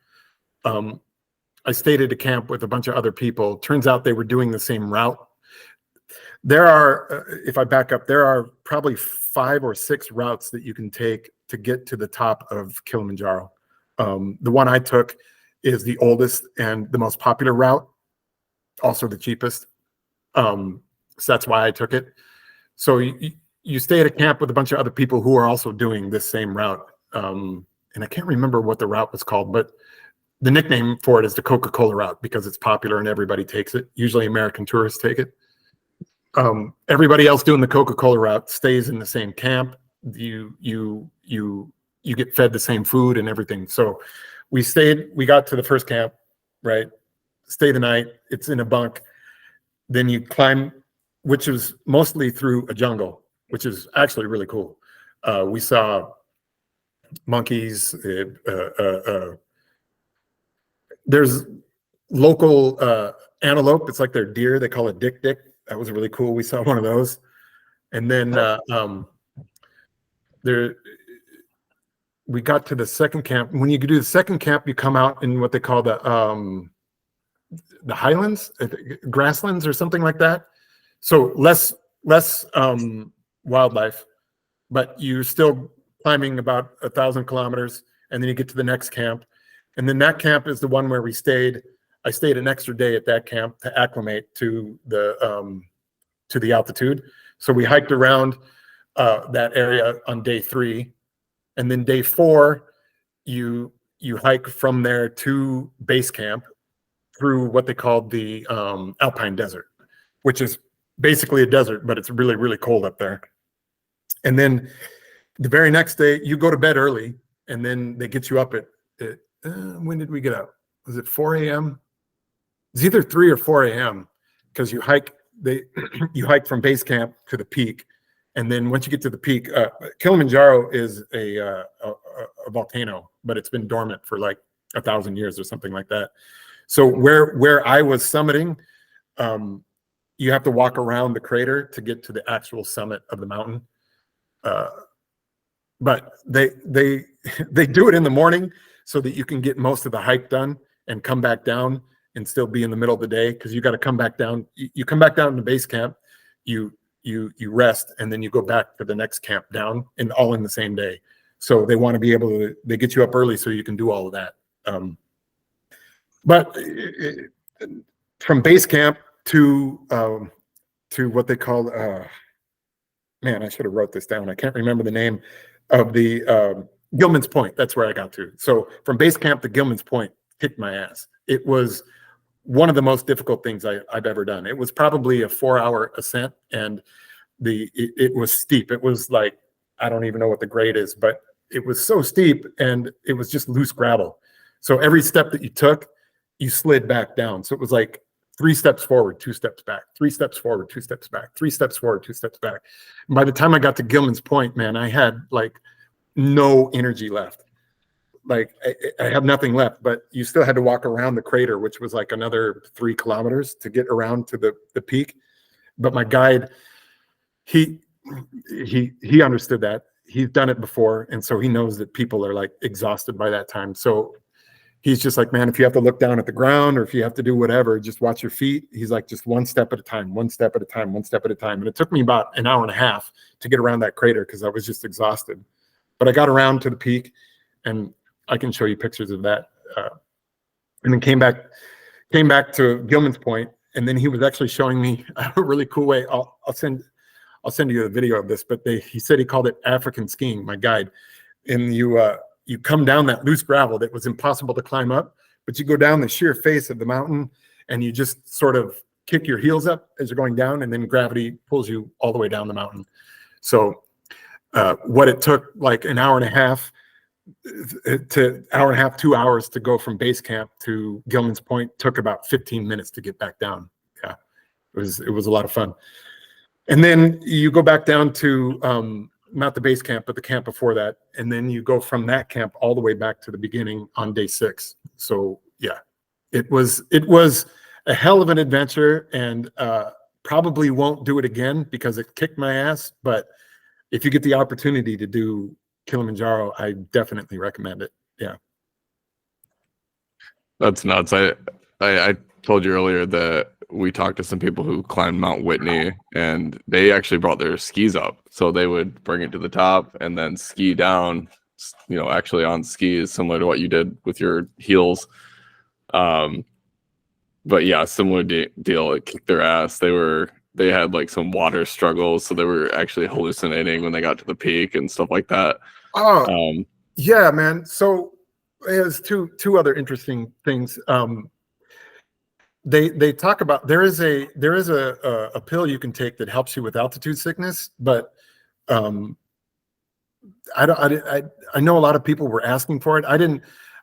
I stayed at a camp with a bunch of other people. Turns out they were doing the same route. There are, if I back up, there are probably 5 or 6 routes that you can take to get to the top of Kilimanjaro. The one I took is the oldest and the most popular route, also the cheapest. So that's why I took it. So you stay at a camp with a bunch of other people who are also doing this same route. And I can't remember what the route was called, but the nickname for it is the Coca-Cola route because it's popular and everybody takes it. Usually American tourists take it. Everybody else doing the Coca-Cola route stays in the same camp. You get fed the same food and everything. So we got to the first camp, right? Stay the night. It's in a bunk. Then you climb, which was mostly through a jungle, which is actually really cool. We saw monkeys. There's local antelope. It's like their deer. They call it dick. That was really cool. We saw one of those. And then we got to the second camp. When you do the second camp, you come out in what they call the highlands, grasslands or something like that. So less wildlife, but you're still climbing about 1,000 kilometers. And then you get to the next camp. And then that camp is the one where we stayed. I stayed an extra day at that camp to acclimate to the altitude. So we hiked around that area on day 3. And then day 4, you hike from there to base camp through what they call the Alpine Desert, which is basically a desert, but it's really, really cold up there. And then the very next day, you go to bed early, and then they get you up at when did we get up? Was it 4 a.m.? It's either 3 or 4 a.m. because you hike from base camp to the peak, And then once you get to the peak, Kilimanjaro is a volcano, but it's been dormant for like 1,000 years or something like that. So where I was summiting, you have to walk around the crater to get to the actual summit of the mountain. But they do it in the morning so that you can get most of the hike done and come back down and still be in the middle of the day, because you got to come back down. You come back down to base camp, you rest, and then you go back to the next camp down, and all in the same day. So they want to be able to, they get you up early so you can do all of that. But from base camp to what they call, man, I should have wrote this down. I can't remember the name of the Gilman's Point. That's where I got to. So from base camp to Gilman's Point kicked my ass. It was one of the most difficult things I've ever done. It was probably a 4-hour ascent, and it was steep. It was like, I don't even know what the grade is, but it was so steep, and it was just loose gravel. So every step that you took, you slid back down. So it was like 3 steps forward, 2 steps back, 3 steps forward, 2 steps back, 3 steps forward, 2 steps back. And by the time I got to Gilman's Point, man, I had like no energy left. Like I have nothing left, but you still had to walk around the crater, which was like another 3 kilometers to get around to the peak. But my guide, he understood that. He's done it before, and so he knows that people are like exhausted by that time. So he's just like, man, if you have to look down at the ground or if you have to do whatever, just watch your feet. He's like, just 1 step at a time, 1 step at a time, 1 step at a time. And it took me about an hour and a half to get around that crater because I was just exhausted. But I got around to the peak, and I can show you pictures of that. And then came back to Gilman's Point, and then he was actually showing me a really cool way. I'll send you a video of this, but he said he called it African skiing, my guide. And you come down that loose gravel that was impossible to climb up, but you go down the sheer face of the mountain, and you just sort of kick your heels up as you're going down, and then gravity pulls you all the way down the mountain. So what it took like an hour and a half to 2 hours to go from base camp to Gilman's Point took about 15 minutes to get back down. Yeah, it was a lot of fun. And then you go back down to not the base camp, but the camp before that. And then you go from that camp all the way back to the beginning on day 6. So yeah, it was a hell of an adventure, and probably won't do it again because it kicked my ass. But if you get the opportunity to do Kilimanjaro, I definitely recommend it. Yeah. That's nuts. I told you earlier that we talked to some people who climbed Mount Whitney, and they actually brought their skis up. So they would bring it to the top and then ski down, actually on skis, similar to what you did with your heels. But yeah, similar deal. It kicked their ass. They had like some water struggles, so they were actually hallucinating when they got to the peak and stuff like that. Oh, yeah, man. So there's two other interesting things. They talk about there is a pill you can take that helps you with altitude sickness, but I know a lot of people were asking for it.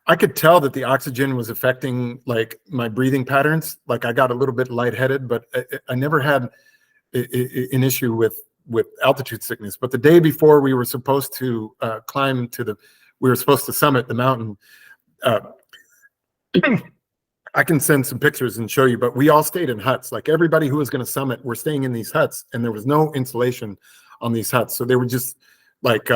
I could tell that the oxygen was affecting like my breathing patterns. Like I got a little bit lightheaded, but I never had an issue with altitude sickness. But the day before we were supposed to we were supposed to summit the mountain. I can send some pictures and show you, but we all stayed in huts. Like everybody who was going to summit, we're staying in these huts, and there was no insulation on these huts. So they were just like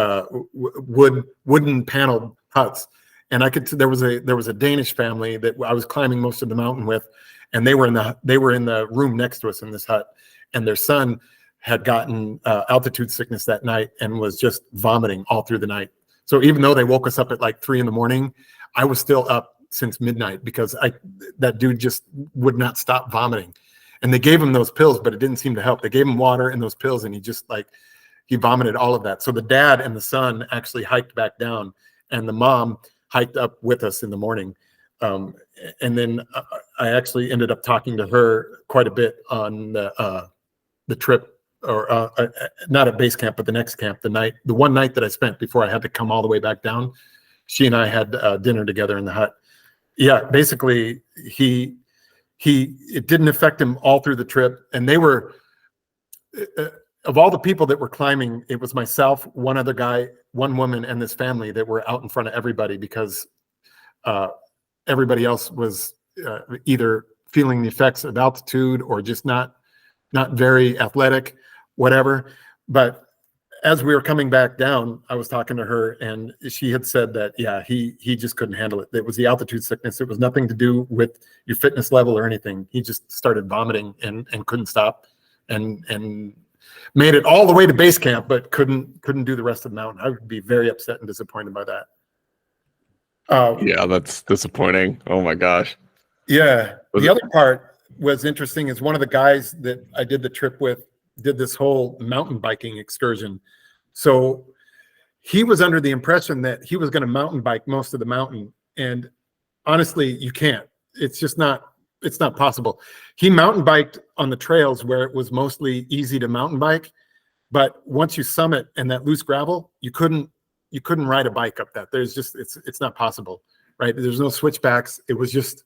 wooden paneled huts. And there was a Danish family that I was climbing most of the mountain with, and they were in the room next to us in this hut, and their son had gotten altitude sickness that night and was just vomiting all through the night. So even though they woke us up at like 3 a.m, I was still up since midnight because that dude just would not stop vomiting. And they gave him those pills, but it didn't seem to help. They gave him water and those pills, and he vomited all of that. So the dad and the son actually hiked back down, and the mom hiked up with us in the morning. And then I actually ended up talking to her quite a bit on the trip, or not at base camp, but the next camp, the one night that I spent before I had to come all the way back down. She and I had dinner together in the hut. Yeah, basically it didn't affect him all through the trip. And they were, of all the people that were climbing, it was myself, one other guy, one woman, and this family that were out in front of everybody because everybody else was either feeling the effects of altitude or just not very athletic, whatever. But as we were coming back down, I was talking to her, and she had said that, yeah, he just couldn't handle it. It was the altitude sickness. It was nothing to do with your fitness level or anything. He just started vomiting and couldn't stop, and made it all the way to base camp, but couldn't do the rest of the mountain. I would be very upset and disappointed by that. Yeah, that's disappointing. Oh my gosh. Yeah. The other part was interesting is one of the guys that I did the trip with did this whole mountain biking excursion. So he was under the impression that he was going to mountain bike most of the mountain. And honestly, you can't. It's just not, it's not possible. He mountain biked on the trails where it was mostly easy to mountain bike. But once you summit and that loose gravel, you couldn't ride a bike up that. There's just, it's not possible, right? There's no switchbacks. It was just,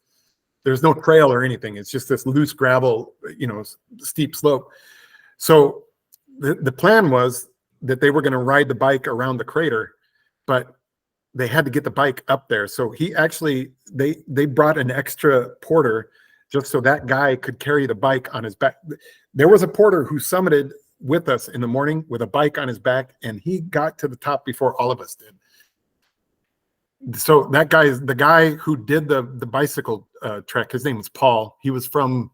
there's no trail or anything. It's just this loose gravel, steep slope. So the plan was that they were going to ride the bike around the crater, but they had to get the bike up there. So he actually, they brought an extra porter just so that guy could carry the bike on his back. There was a porter who summited with us in the morning with a bike on his back, and he got to the top before all of us did. So that guy is the guy who did the bicycle trek. His name was Paul. He was from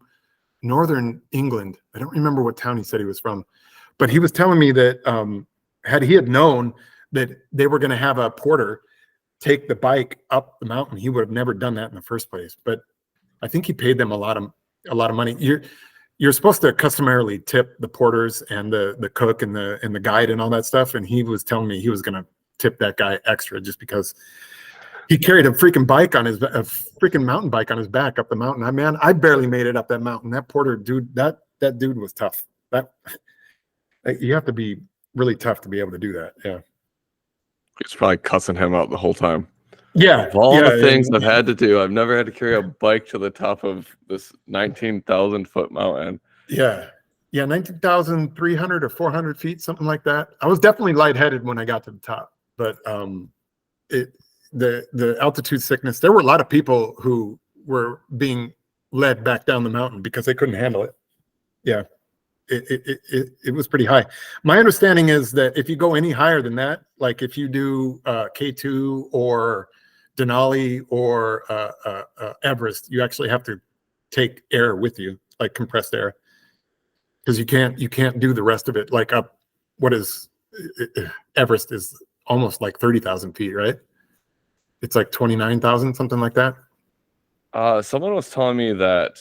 Northern England. I don't remember what town he said he was from, but he was telling me that had he known that they were going to have a porter take the bike up the mountain, he would have never done that in the first place. But I think he paid them a lot of money. You're supposed to customarily tip the porters and the cook and the guide and all that stuff. And he was telling me he was going to tip that guy extra just because he carried a freaking mountain bike on his back up the mountain. I barely made it up that mountain. That porter dude, that dude was tough. You have to be really tough to be able to do that. Yeah. He's probably cussing him out the whole time. Yeah. Of all the things I've had to do, I've never had to carry a bike to the top of this 19,000 foot mountain. Yeah. Yeah. 19,300 or 400 feet, something like that. I was definitely lightheaded when I got to the top, but the altitude sickness, there were a lot of people who were being led back down the mountain because they couldn't handle it. Yeah. It was pretty high. My understanding is that if you go any higher than that, like if you do K2 or Denali or Everest, you actually have to take air with you, like compressed air, because you can't do the rest of it. Like up, what is Everest is almost like 30,000 feet, right? It's like 29,000, something like that. Someone was telling me that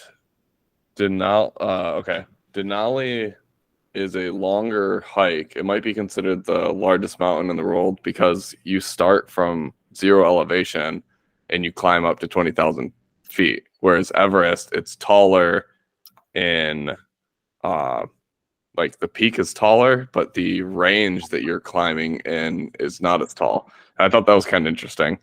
Denali is a longer hike. It might be considered the largest mountain in the world because you start from zero elevation and you climb up to 20,000 feet. Whereas Everest, it's taller in, like the peak is taller, but the range that you're climbing in is not as tall. I thought that was kind of interesting.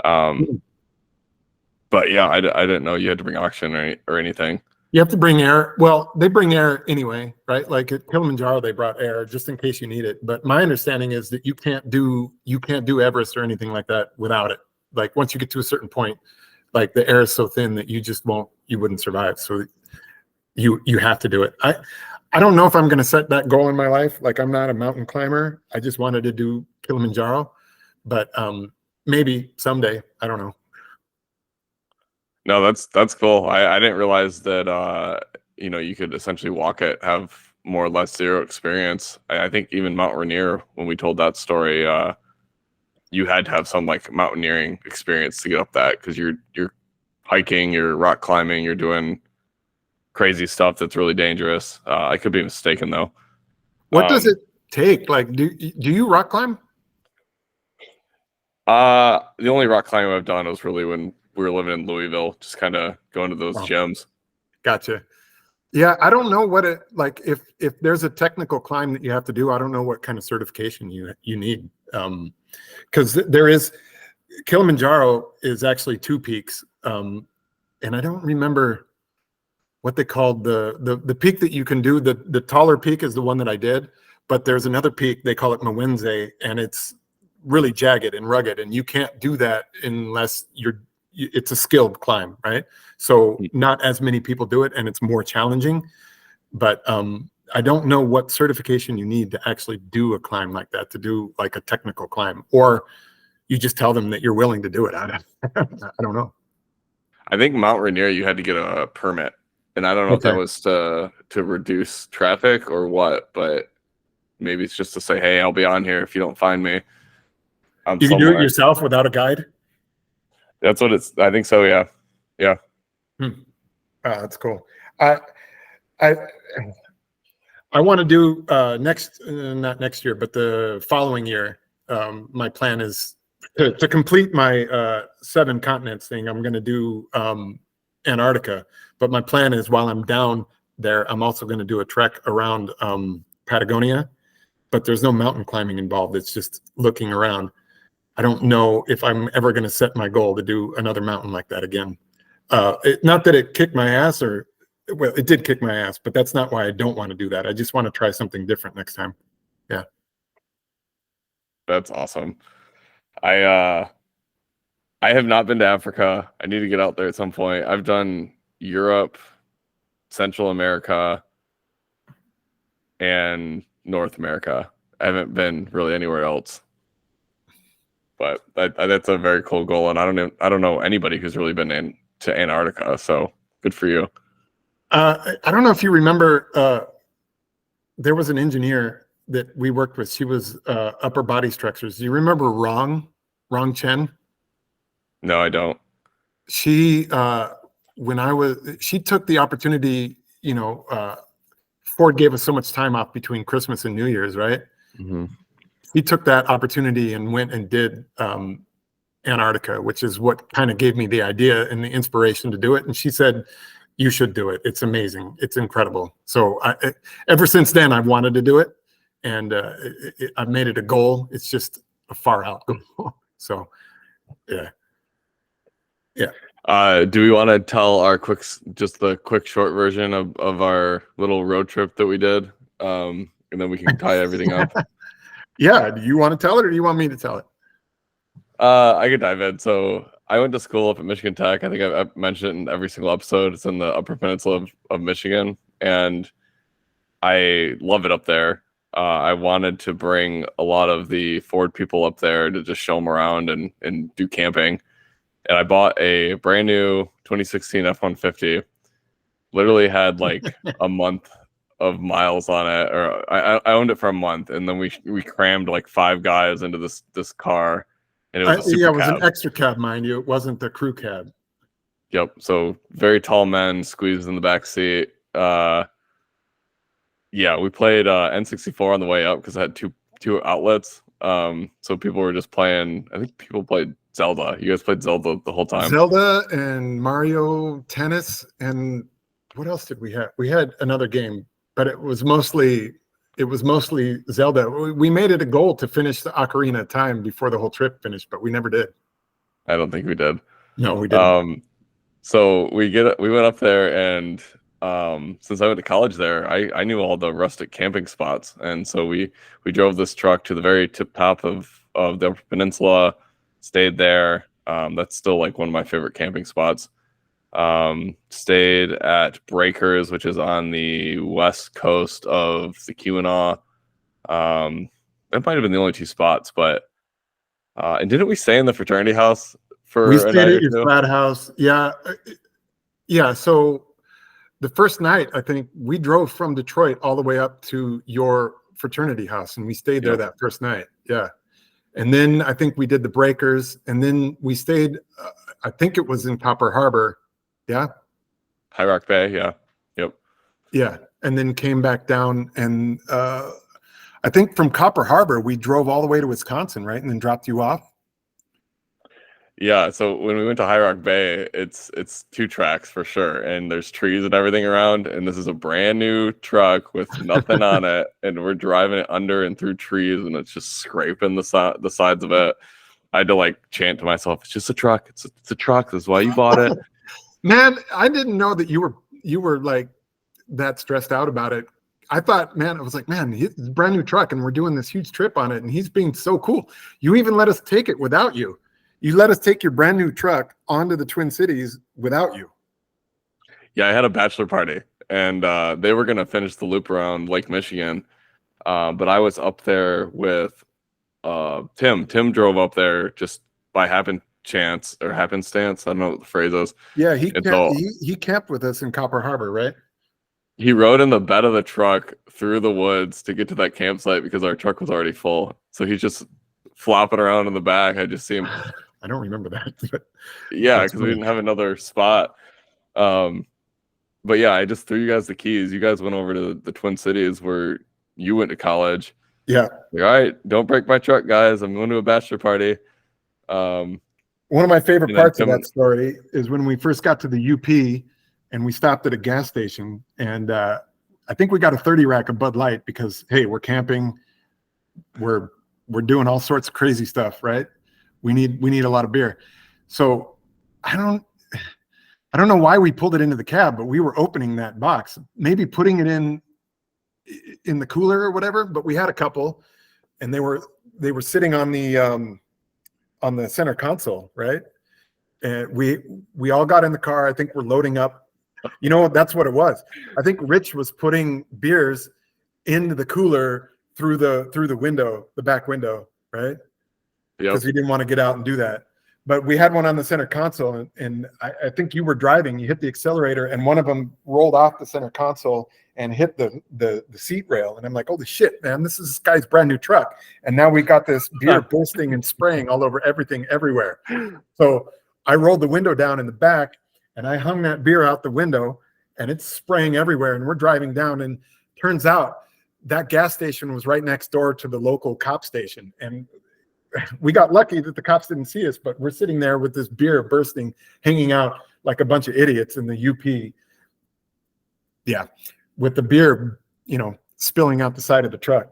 But yeah, I didn't know you had to bring oxygen or anything. You have to bring air. Well, they bring air anyway, right? Like at Kilimanjaro, they brought air just in case you need it. But my understanding is that you can't do Everest or anything like that without it. Like once you get to a certain point, like the air is so thin that you wouldn't survive. So you have to do it. I don't know if I'm going to set that goal in my life. Like I'm not a mountain climber. I just wanted to do Kilimanjaro, but maybe someday. I don't know. No, that's cool. I didn't realize that you could essentially walk it, have more or less zero experience. I think even Mount Rainier, when we told that story, you had to have some like mountaineering experience to get up that because you're hiking, you're rock climbing, you're doing crazy stuff that's really dangerous. I could be mistaken though. What does it take? Like, do you rock climb? The only rock climbing I've done was really when we were living in Louisville, just kind of going to those gyms. Gotcha. Yeah, I don't know what it like. If there's a technical climb that you have to do, I don't know what kind of certification you need. Because there is Kilimanjaro is actually 2 peaks, and I don't remember. what they called the peak that you can do. The taller peak is the one that I did, but there's another peak, they call it Mawenze, and it's really jagged and rugged, and you can't do that unless it's a skilled climb, right? So not as many people do it, and it's more challenging. But I don't know what certification you need to actually do a climb like that, to do like a technical climb, or you just tell them that you're willing to do it. I don't know. I think Mount Rainier, you had to get a permit, and I don't know if that was to reduce traffic or what, but maybe it's just to say, hey, I'll be on here if you don't find me. You can do it yourself without a guide? That's what it's, I think so, yeah. Yeah. That's cool. I want to do not next year, but the following year. My plan is to complete my 7 continents thing. I'm going to do Antarctica, but my plan is while I'm down there, I'm also going to do a trek around Patagonia, but there's no mountain climbing involved. It's just looking around. I don't know if I'm ever going to set my goal to do another mountain like that again. Not that it kicked my ass, or well, it did kick my ass, but that's not why I don't want to do that. I just want to try something different next time. Yeah. That's awesome. I have not been to Africa. I need to get out there at some point. I've done Europe, Central America, and North America. I haven't been really anywhere else. But that's a very cool goal, and I don't know anybody who's really been to Antarctica. So good for you. I don't know if you remember. There was an engineer that we worked with. She was upper body structures. Do you remember Rong Chen? No, I don't. She she took the opportunity. Ford gave us so much time off between Christmas and New Year's, right? Mm-hmm. He took that opportunity and went and did Antarctica, which is what kind of gave me the idea and the inspiration to do it. And she said, you should do it. It's amazing. It's incredible. So ever since then, I've wanted to do it, and I've made it a goal. It's just a far out goal. So, yeah. Do we want to tell the quick short version of our little road trip that we did? And then we can tie everything up. Yeah. Do you want to tell it, or do you want me to tell it? I could dive in. So I went to school up at Michigan Tech. I think I've mentioned it in every single episode. It's in the Upper Peninsula of Michigan, and I love it up there. I wanted to bring a lot of the Ford people up there to just show them around and do camping. And I bought a brand new 2016 F-150. Literally had like a month of miles on it, or I owned it for a month, and then we crammed like 5 guys into this car, and it was a super it was cab. An extra cab, mind you. It wasn't the crew cab. Yep. So very tall men squeezed in the back seat. Yeah, we played N64 on the way up because I had two outlets. So people were just playing. I think people played Zelda. You guys played Zelda the whole time. Zelda and Mario Tennis, and what else did we have? We had another game, but it was mostly Zelda. We made it a goal to finish the Ocarina of Time before the whole trip finished, but we never did. I don't think we did. No, we didn't. So we went up there, and since I went to college there, I knew all the rustic camping spots, and so we drove this truck to the very tip top of the Upper Peninsula, stayed there. That's still like one of my favorite camping spots. Stayed at Breakers, which is on the west coast of the Keweenaw. That might have been the only 2 spots, but and didn't we stay in the fraternity house for we a night stayed or at your two? frat house? Yeah. So the first night, I think we drove from Detroit all the way up to your fraternity house, and we stayed there that first night. Yeah. And then I think we did the Breakers, and then we stayed, I think it was in Copper Harbor. Yeah. High Rock Bay. Yeah. Yep. Yeah. And then came back down, and I think from Copper Harbor, we drove all the way to Wisconsin, right? And then dropped you off. Yeah, so when we went to High Rock Bay, it's 2 tracks for sure, and there's trees and everything around, and this is a brand new truck with nothing on it, and we're driving it under and through trees, and it's just scraping the sides of it. I had to like chant to myself, "It's just a truck. It's a truck. That's why you bought it." Man, I didn't know that you were you were like that stressed out about it. I thought, man, I was like, man, it's a brand new truck and we're doing this huge trip on it. And he's being so cool. You even let us take it without you. You let us take your brand new truck onto the Twin Cities without you. Yeah, I had a bachelor party, and they were going to finish the loop around Lake Michigan. But I was up there with Tim. Tim drove up there just by happenstance. I don't know what the phrase is. Yeah, he camped with us in Copper Harbor, right? He rode in the bed of the truck through the woods to get to that campsite because our truck was already full. So he's just flopping around in the back. I just see him. I don't remember that. Yeah, because we didn't have another spot. But yeah, I just threw you guys the keys. You guys went over to the Twin Cities where you went to college. Yeah. Like, all right, don't break my truck, guys. I'm going to a bachelor party. One of my favorite parts of that story is when we first got to the UP and we stopped at a gas station, and I think we got a 30 rack of Bud Light because, hey, we're camping, we're doing all sorts of crazy stuff, right? We need a lot of beer. So I don't know why we pulled it into the cab, but we were opening that box, maybe putting it in the cooler or whatever, but we had a couple, and they were sitting on the center console, right? And we all got in the car. I think we're loading up. You know, that's what it was. I think Rich was putting beers into the cooler through the window, the back window, right? Because he didn't want to get out and do that. But we had one on the center console, and I think you were driving. You hit the accelerator, and one of them rolled off the center console and hit the seat rail. And I'm like, holy shit, man, this guy's brand new truck. And now we got this beer bursting and spraying all over everything, everywhere. So I rolled the window down in the back, and I hung that beer out the window, and it's spraying everywhere. And we're driving down, and turns out that gas station was right next door to the local cop station. And we got lucky that the cops didn't see us, but we're sitting there with this beer bursting, hanging out like a bunch of idiots in the UP. Yeah, with the beer, spilling out the side of the truck.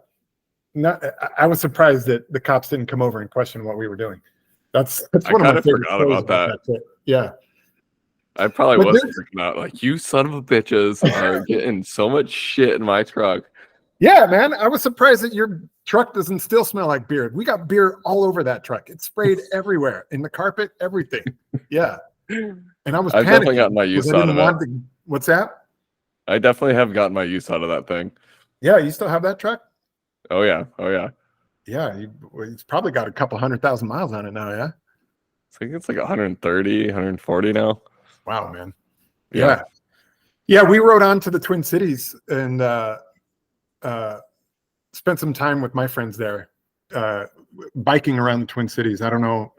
I was surprised that the cops didn't come over and question what we were doing. That's one of my favorite stories about that trip. Yeah. I probably was freaking out. Like, you son of a bitches are getting so much shit in my truck. Yeah, man. I was surprised that your truck doesn't still smell like beer. We got beer all over that truck. It sprayed everywhere, in the carpet, everything. Yeah. And I was panicking. I've definitely gotten my use out of it. What's that? I definitely have gotten my use out of that thing. Yeah, you still have that truck? Oh, yeah. Yeah, it's probably got a couple 100,000 miles on it now, yeah? I think it's like 130, 140 now. Wow, man. Yeah. Yeah, we rode on to the Twin Cities and spent some time with my friends there, biking around the Twin Cities. I don't know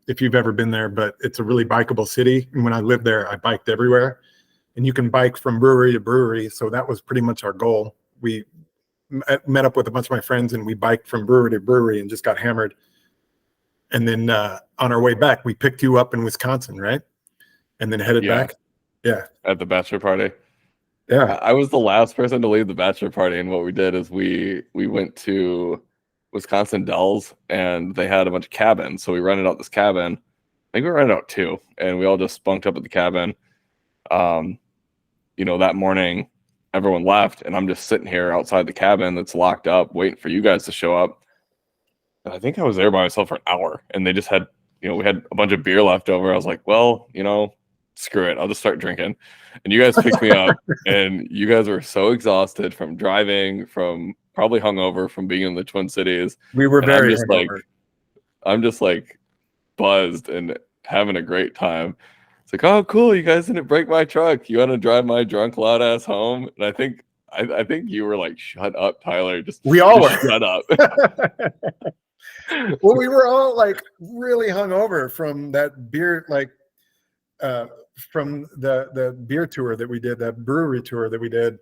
if you've ever been there, but it's a really bikeable city. And when I lived there, I biked everywhere. And you can bike from brewery to brewery. So that was pretty much our goal. We met up with a bunch of my friends, and we biked from brewery to brewery and just got hammered. And then on our way back, we picked you up in Wisconsin, right? And then headed back. Yeah. At the bachelor party. Yeah. I was the last person to leave the bachelor party. And what we did is we went to Wisconsin Dells, and they had a bunch of cabins. So we rented out this cabin. I think we rented out 2, and we all just spunked up at the cabin. That morning, everyone left, and I'm just sitting here outside the cabin that's locked up, waiting for you guys to show up. And I think I was there by myself for an hour, and they just had, we had a bunch of beer left over. I was like, well, screw it. I'll just start drinking. And you guys picked me up, and you guys were so exhausted from driving, from probably hungover from being in the Twin Cities. We were very hungover. I'm just like buzzed and having a great time. It's like, oh, cool. You guys didn't break my truck. You want to drive my drunk, loud ass home? And I think you were like, shut up, Tyler. We all were. Shut up. Well, we were all like really hungover from that beer, from the beer tour that we did, that brewery tour that we did.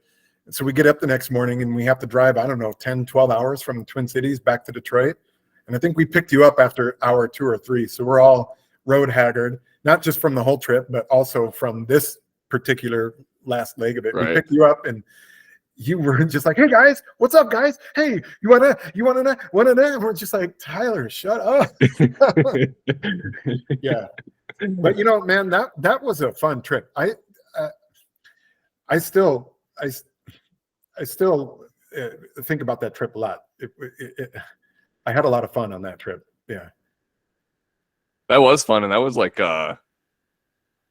So we get up the next morning, and we have to drive, 10, 12 hours from the Twin Cities back to Detroit. And I think we picked you up after hour 2 or 3. So we're all road haggard, not just from the whole trip, but also from this particular last leg of it. Right. We picked you up, and you were just like, hey guys, what's up, guys? Hey, you wanna? And we're just like, Tyler, shut up. Yeah. But man, that was a fun trip. I still, I still think about that trip a lot. I had a lot of fun on that trip. Yeah. That was fun, and that was like I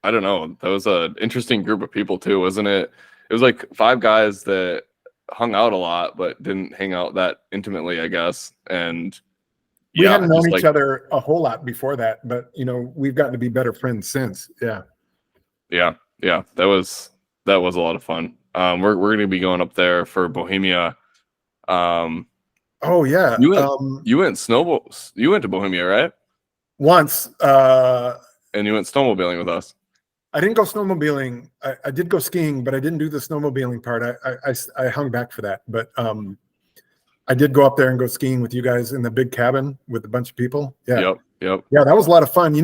don't know, that was an interesting group of people too, wasn't it? It was like five guys that hung out a lot, but didn't hang out that intimately, I guess. And We yeah, hadn't known just each like other a whole lot before that, but we've gotten to be better friends since. Yeah. yeah, yeah, that was a lot of fun. We're gonna be going up there for Bohemia. Um, Oh yeah. you went you went to Bohemia, right? Once, And you went snowmobiling with us. I didn't go snowmobiling. I did go skiing, but I didn't do the snowmobiling part. I hung back for that. But I did go up there and go skiing with you guys in the big cabin with a bunch of people. Yeah. Yep. Yeah, that was a lot of fun.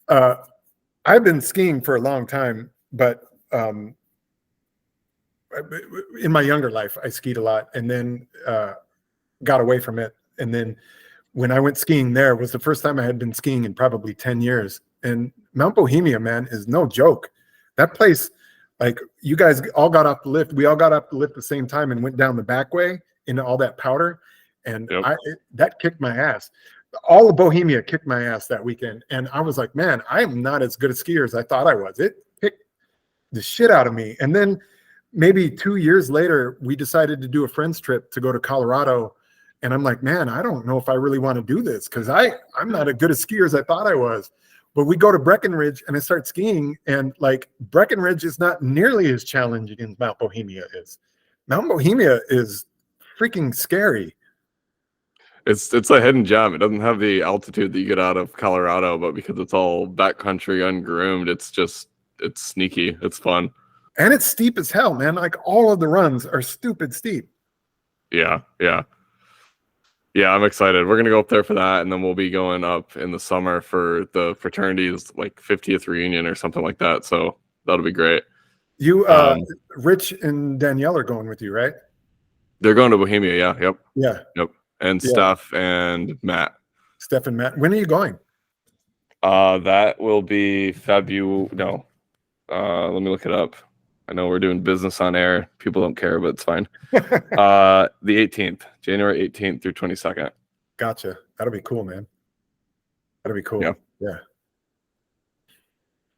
I've been skiing for a long time, but in my younger life, I skied a lot and then got away from it. And then when I went skiing there was the first time I had been skiing in probably 10 years. And Mount Bohemia, man, is no joke. That place, like you guys all got off the lift. We all got off the lift at the same time and went down the back way into all that powder. And Yep. that kicked my ass. All of Bohemia kicked my ass that weekend. And I was like, man, I am not as good a skier as I thought I was. It kicked the shit out of me. And then maybe 2 years later, we decided to do a friend's trip to go to Colorado. And I'm like, man, I don't know if I really want to do this because I'm not as good a skier as I thought I was. But we go to Breckenridge and I start skiing, and like Breckenridge is not nearly as challenging as Mount Bohemia is. Mount Bohemia is freaking scary. It's a hidden gem. It doesn't have the altitude that you get out of Colorado, but because it's all backcountry, ungroomed, it's sneaky. It's fun. And it's steep as hell, man. Like all of the runs are stupid steep. Yeah. Yeah, I'm excited. We're gonna go up there for that, and then we'll be going up in the summer for the fraternity's like 50th reunion or something like that. So that'll be great. You, Rich and Danielle are going with you, right? They're going to Bohemia. Yeah. Yeah. Yep. And Yeah. Steph and Matt. Steph and Matt. When are you going? That will be February. No, let me look it up. I know we're doing business on air. People don't care, but it's fine. The 18th, January 18th through 22nd. Gotcha. That'll be cool, man. That'll be cool. Yeah.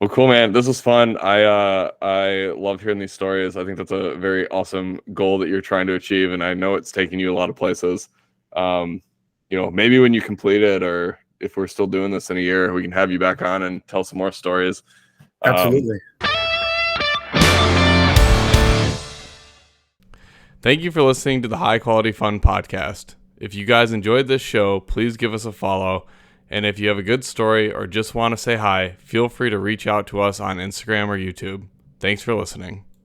Well, cool, man. This was fun. I love hearing these stories. I think that's a very awesome goal that you're trying to achieve, and I know it's taking you a lot of places. Maybe when you complete it, or if we're still doing this in a year, we can have you back on and tell some more stories. Absolutely. Thank you for listening to the High Quality Fun podcast. If you guys enjoyed this show, please give us a follow. And if you have a good story or just want to say hi, feel free to reach out to us on Instagram or YouTube. Thanks for listening.